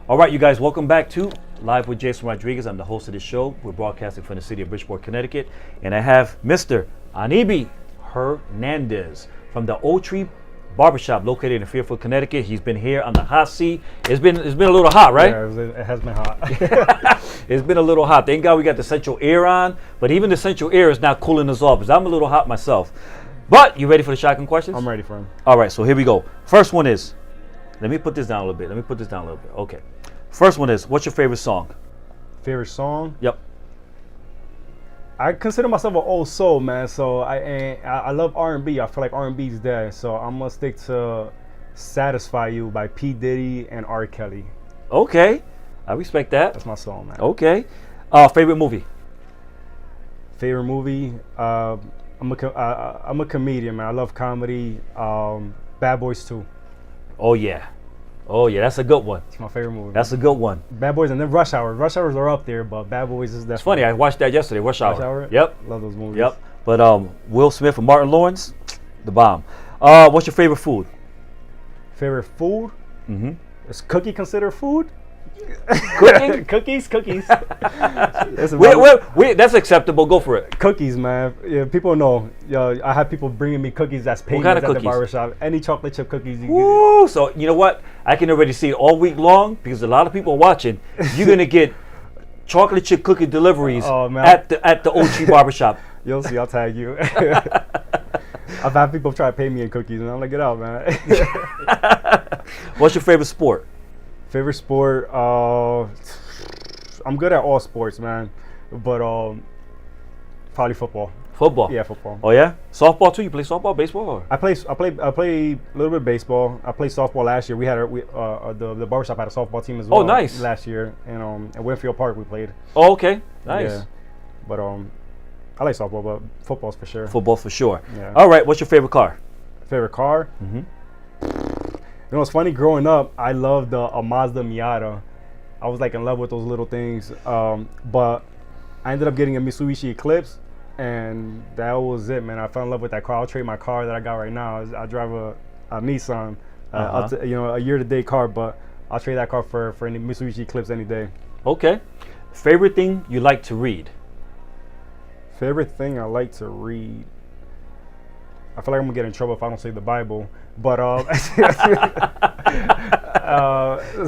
S1: All right, you guys, welcome back to Live with Jason Rodriguez. I'm the host of this show. We're broadcasting from the city of Bridgeport, Connecticut. And I have Mr. Aniby Hernandez from the Old Tree Barbershop located in Fairfield, Connecticut. He's been here on the hot seat. It's been a little hot, right?
S5: Yeah, it has been hot.
S1: It's been a little hot. Thank God we got the central air on, but even the central air is not cooling us off because I'm a little hot myself. But you ready for the shotgun questions?
S5: I'm ready for him.
S1: All right, so here we go. First one is, let me put this down a little bit. Okay. First one is, what's your favorite song?
S5: Favorite song?
S1: Yep.
S5: I consider myself an old soul, man. So I love R&B. I feel like R&B is dead. So I'm gonna stick to "Satisfy You" by P. Diddy and R. Kelly.
S1: Okay, I respect that.
S5: That's my song, man.
S1: Okay. Favorite movie?
S5: Favorite movie? I'm a comedian, man. I love comedy. Bad Boys 2.
S1: Oh yeah, that's a good one.
S5: It's my favorite movie.
S1: That's a good one.
S5: Bad Boys and then Rush Hour. Rush Hours are up there, but Bad Boys is definitely.
S1: It's funny. I watched that yesterday. Rush Hour.
S5: Rush Hour?
S1: Yep.
S5: Love those movies.
S1: Yep. But Will Smith and Martin Lawrence, the bomb. What's your favorite food?
S5: Favorite food?
S1: Mm-hmm.
S5: Is cookie considered food?
S1: Cooking?
S5: Cookies.
S1: That's acceptable. Go for it.
S5: Cookies, man. Yeah, people know. I have people bringing me cookies that's paid
S1: kind of
S5: at
S1: cookies?
S5: the barbershop. Any chocolate chip cookies you
S1: Woo! So you know what? I can already see it all week long because a lot of people are watching. You're gonna get chocolate chip cookie deliveries at the Old Tree Barbershop.
S5: You'll see. I'll tag you. I've had people try to pay me in cookies, and I'm like, get out, man.
S1: What's your favorite sport?
S5: Favorite sport? I'm good at all sports, man. But probably football.
S1: Football.
S5: Yeah, football.
S1: Oh yeah. Softball too. You play softball, baseball, or?
S5: I play a little bit of baseball. I played softball last year. We had the barbershop had a softball team as well.
S1: Oh, nice.
S5: Last year, and at Winfield Park we played.
S1: Oh, okay. Nice.
S5: Yeah. But I like softball, but football's for sure.
S1: Football for sure.
S5: Yeah.
S1: All right. What's your favorite car?
S5: Favorite car?
S1: Mm-hmm.
S5: You know, it's funny. Growing up, I loved a Mazda Miata. I was like in love with those little things. But I ended up getting a Mitsubishi Eclipse, and that was it, man. I fell in love with that car. I'll trade my car that I got right now. I drive a Nissan, a year-to-date car, but I'll trade that car for any Mitsubishi Eclipse any day.
S1: Okay. Favorite thing you like to read?
S5: Favorite thing I like to read? I feel like I'm gonna get in trouble if I don't say the Bible, but does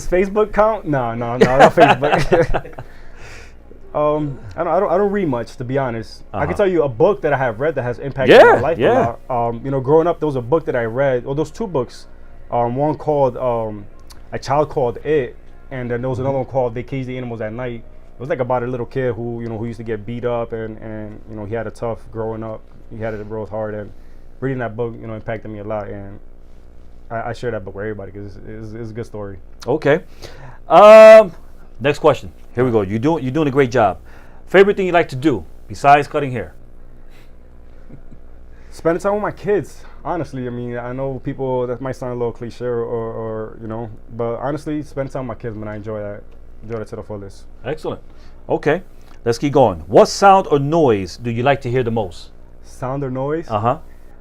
S5: Facebook count? No, not Facebook. I don't read much, to be honest. I can tell you a book that I have read that has impacted my life a lot. Growing up, there was a book that I read. Well, those two books. One called A Child Called It, and then there was another one called They Cage the Animals at Night. It was like about a little kid who used to get beat up, and he had a tough growing up. He had it real hard, and reading that book impacted me a lot, and I share that book with everybody because it's a good story.
S1: Okay. Next question. Here we go. You're doing a great job. Favorite thing you like to do besides cutting hair?
S5: Spending time with my kids. Honestly, I mean, I know that might sound a little cliche or but honestly, spending time with my kids, man, I enjoy that. Enjoy that to the fullest.
S1: Excellent. Okay. Let's keep going. What sound or noise do you like to hear the most?
S5: Sound or noise?
S1: Uh-huh.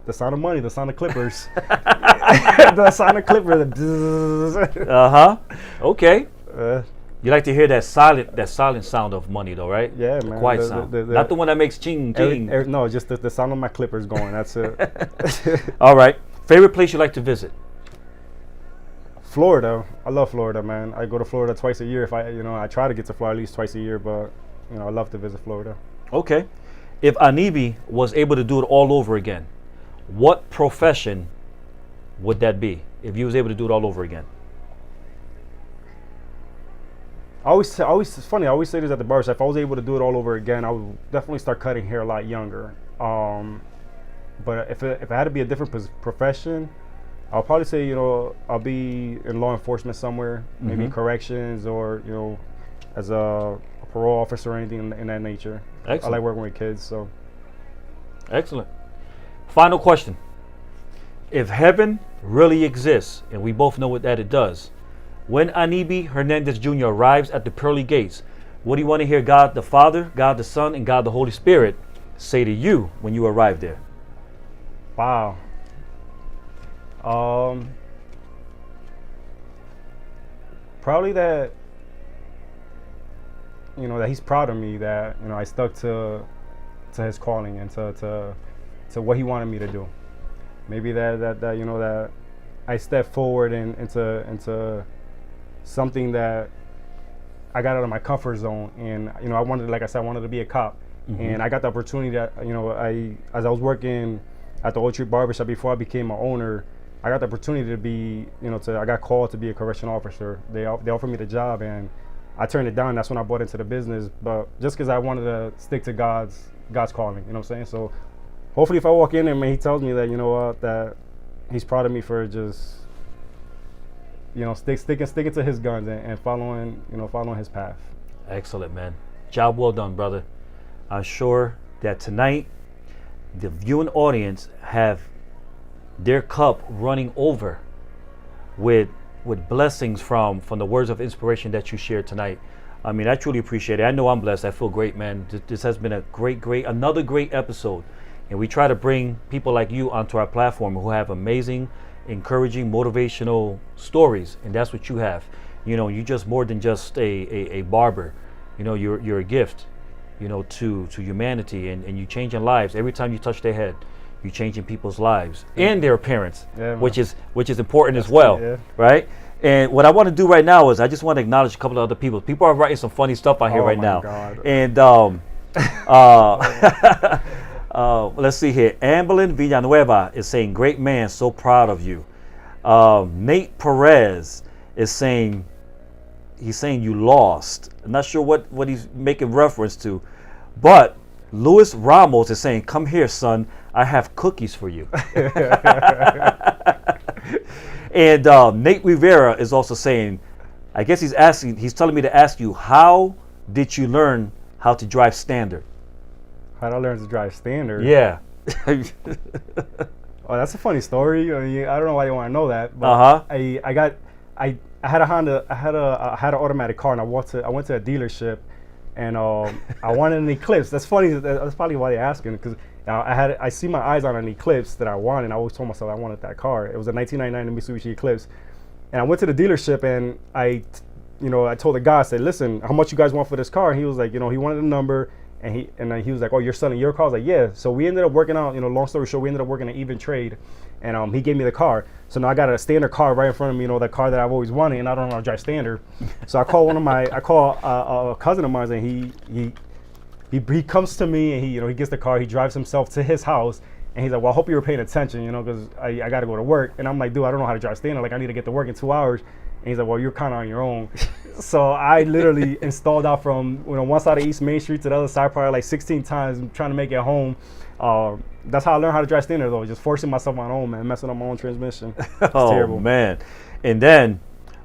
S5: The sound of money, the sound of clippers. The sound of clippers.
S1: Uh-huh. Okay. You like to hear that silent sound of money, though, right?
S5: Yeah,
S1: the
S5: man.
S1: Quiet sound. Not the one that makes ching, ching.
S5: No, just the sound of my clippers going. That's it.
S1: All right. Favorite place you like to visit?
S5: Florida. I love Florida, man. I go to Florida twice a year. If I try to get to Florida at least twice a year, but I love to visit Florida.
S1: Okay. If Aniby was able to do it all over again, what profession would that be? If you was able to do it all over again? It's
S5: funny. I always say this at the barbershop. If I was able to do it all over again, I would definitely start cutting hair a lot younger. But if it had to be a different profession, I'll probably say I'll be in law enforcement somewhere, maybe corrections, or as a parole officer or anything in that nature.
S1: Excellent.
S5: I like working with kids, so.
S1: Excellent. Final question. If heaven really exists, and we both know what that it does, when Aniby Hernandez Jr. arrives at the pearly gates, what do you want to hear God the Father, God the Son, and God the Holy Spirit say to you when you arrive there?
S5: Wow. Probably that that he's proud of me, that I stuck to his calling and to what he wanted me to do. Maybe that I stepped forward into something that I got out of my comfort zone, and I wanted to be a cop, and I got the opportunity that as I was working at the Old Tree Barbershop before I became an owner, I got the opportunity to be I got called to be a correctional officer. They offered me the job, and I turned it down. That's when I bought into the business, but just because I wanted to stick to God's calling, what I'm saying? So hopefully if I walk in there, man, he tells me that that he's proud of me for just sticking to his guns and following his path.
S1: Excellent, man. Job well done, brother. I'm sure that tonight the viewing audience have their cup running over with blessings from the words of inspiration that you shared tonight. I mean, I truly appreciate it. I know I'm blessed. I feel great, man. This has been another great episode. And we try to bring people like you onto our platform who have amazing, encouraging, motivational stories. And that's what you have. You're just more than just a barber. You're a gift, to humanity, and you changing lives. Every time you touch their head, you're changing people's lives and their appearance, which is important as well, right? And what I want to do right now is I just want to acknowledge a couple of other people. People are writing some funny stuff on here right now.
S5: God.
S1: And let's see here. Amberlyn Villanueva is saying, "Great man, so proud of you." Nate Perez is saying, he's saying you lost. I'm not sure what he's making reference to, but Luis Ramos is saying, "Come here, son. I have cookies for you." And Nate Rivera is also saying, I guess he's telling me to ask you, how did you learn how to drive standard?
S5: How did I learn to drive standard?
S1: Yeah.
S5: Oh, that's a funny story. I mean, I don't know why you want to know that, but I had a Honda. I had an automatic car, and I went to a dealership, and I wanted an Eclipse. That's funny. That's probably why they're asking, because I see my eyes on an Eclipse that I wanted, and I always told myself I wanted that car. It was a 1999 Mitsubishi Eclipse, and I went to the dealership, and I told the guy, I said, "Listen, how much you guys want for this car?" And he was like, he wanted a number. And he was like, "Oh, you're selling your car?" I was like, "Yeah." So we ended up working out, long story short, we ended up working an even trade, and he gave me the car. So now I got a standard car right in front of me, that car that I've always wanted, and I don't know how to drive standard. So I call a cousin of mine, and he comes to me, and he gets the car, he drives himself to his house, and he's like, "Well, I hope you were paying attention, because I got to go to work." And I'm like, "Dude, I don't know how to drive standard. Like, I need to get to work in 2 hours." And he's like, "Well, you're kind of on your own." So I literally installed out from one side of East Main Street to the other side probably like 16 times, trying to make it home. That's how I learned how to drive standard, though, just forcing myself on my own, man, messing up my own transmission. It's terrible,
S1: man. And then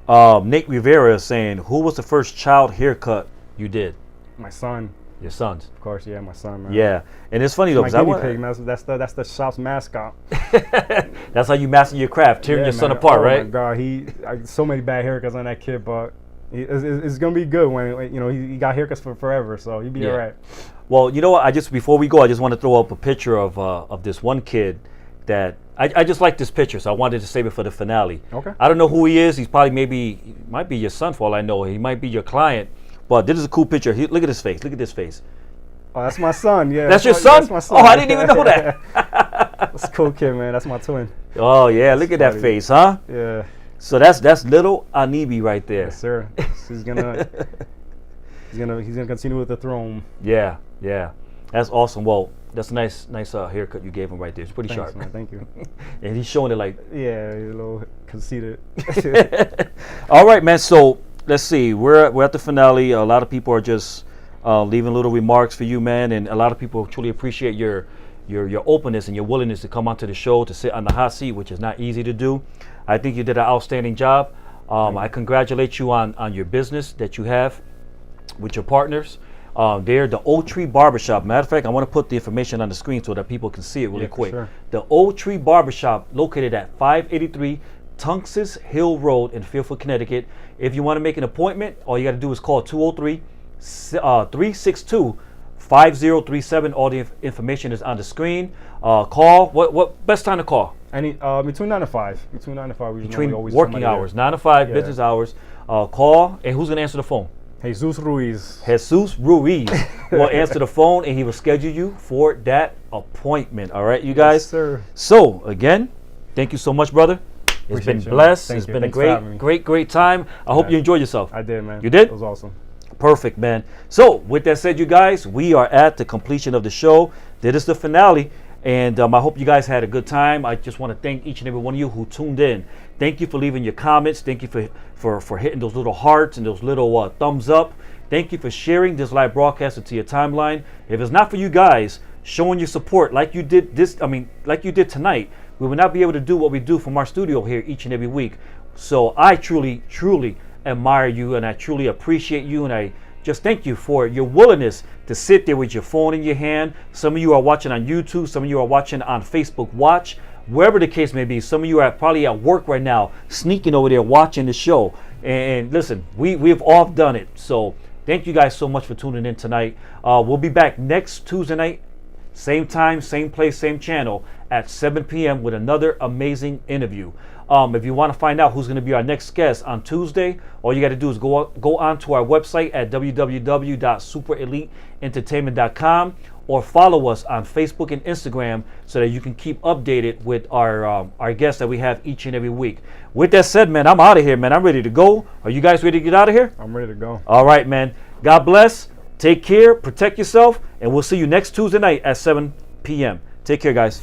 S1: Nate Rivera is saying, "Who was the first child haircut you did?"
S5: My son.
S1: Your sons.
S5: Of course, yeah, my son, man.
S1: Yeah, and it's funny though,
S5: my guinea pig, man. That's the shop's mascot.
S1: That's how you master your craft, tearing your son apart, right?
S5: Oh my God, so many bad haircuts on that kid, but it's gonna be good when he got haircuts for forever, so he'll be all right.
S1: Well, you know what? Before we go, I just want to throw up a picture of this one kid that I just like this picture, so I wanted to save it for the finale.
S5: Okay.
S1: I don't know who he is. He might be your son for all I know. He might be your client. But this is a cool picture. Look at his face. Look at this face.
S5: Oh, that's my son. Yeah.
S1: That's your son?
S5: That's my son.
S1: Oh, I didn't even know that.
S5: That's a cool kid, man. That's my twin.
S1: Oh yeah, look at that face, huh?
S5: Yeah.
S1: So that's little Aniby right there.
S5: Yes, sir. He's gonna continue with the throne.
S1: Yeah. That's awesome. Well, that's a nice haircut you gave him right there. It's pretty
S5: Thanks,
S1: sharp.
S5: man. Thank you.
S1: And he's showing it like.
S5: Yeah, a little conceited.
S1: All right, man. So let's see. We're at the finale. A lot of people are just leaving little remarks for you, man, and a lot of people truly appreciate your openness and your willingness to come onto the show, to sit on the hot seat, which is not easy to do. I think you did an outstanding job. I congratulate you on your business that you have with your partners. They're the Oak Tree Barbershop. Matter of fact, I want to put the information on the screen so that people can see it really quick.
S5: Sure.
S1: The Oak Tree Barbershop, located at 583 Tunxus Hill Road in Fairfield, Connecticut. If you want to make an appointment, all you got to do is call 203-362-5037. All the information is on the screen. Call. What best time to call?
S5: Between 9 to 5. Between 9 to 5.
S1: Between working hours, 9 to 5, business hours. Call, and who's going to answer the phone?
S5: Jesus Ruiz
S1: will answer the phone, and he will schedule you for that appointment. All right, you guys?
S5: Yes, sir.
S1: So, again, thank you so much, brother. It's been blessed. It's been a great time. I hope you enjoyed yourself.
S5: I did, man.
S1: You did?
S5: It was awesome.
S1: Perfect, man. So, with that said, you guys, we are at the completion of the show. This is the finale, and I hope you guys had a good time. I just want to thank each and every one of you who tuned in. Thank you for leaving your comments. Thank you for hitting those little hearts and those little thumbs up. Thank you for sharing this live broadcast into your timeline. If it's not for you guys showing your support like you did tonight, we would not be able to do what we do from our studio here each and every week. So I truly admire you, and I truly appreciate you, and I just thank you for your willingness to sit there with your phone in your hand. Some of you are watching on YouTube. Some of you are watching on Facebook Watch. Wherever the case may be, some of you are probably at work right now, sneaking over there watching the show. And listen, we've all done it. So thank you guys so much for tuning in tonight. We'll be back next Tuesday night, same time, same place, same channel at 7 p.m. with another amazing interview. If you want to find out who's going to be our next guest on Tuesday, all you got to do is go on to our website at www.supereliteentertainment.com, or follow us on Facebook and Instagram so that you can keep updated with our guests that we have each and every week. With that said, man, I'm out of here, man. I'm ready to go. Are you guys ready to get out of here?
S5: I'm ready to go.
S1: All right, man. God bless. Take care. Protect yourself. And we'll see you next Tuesday night at 7 p.m. Take care, guys.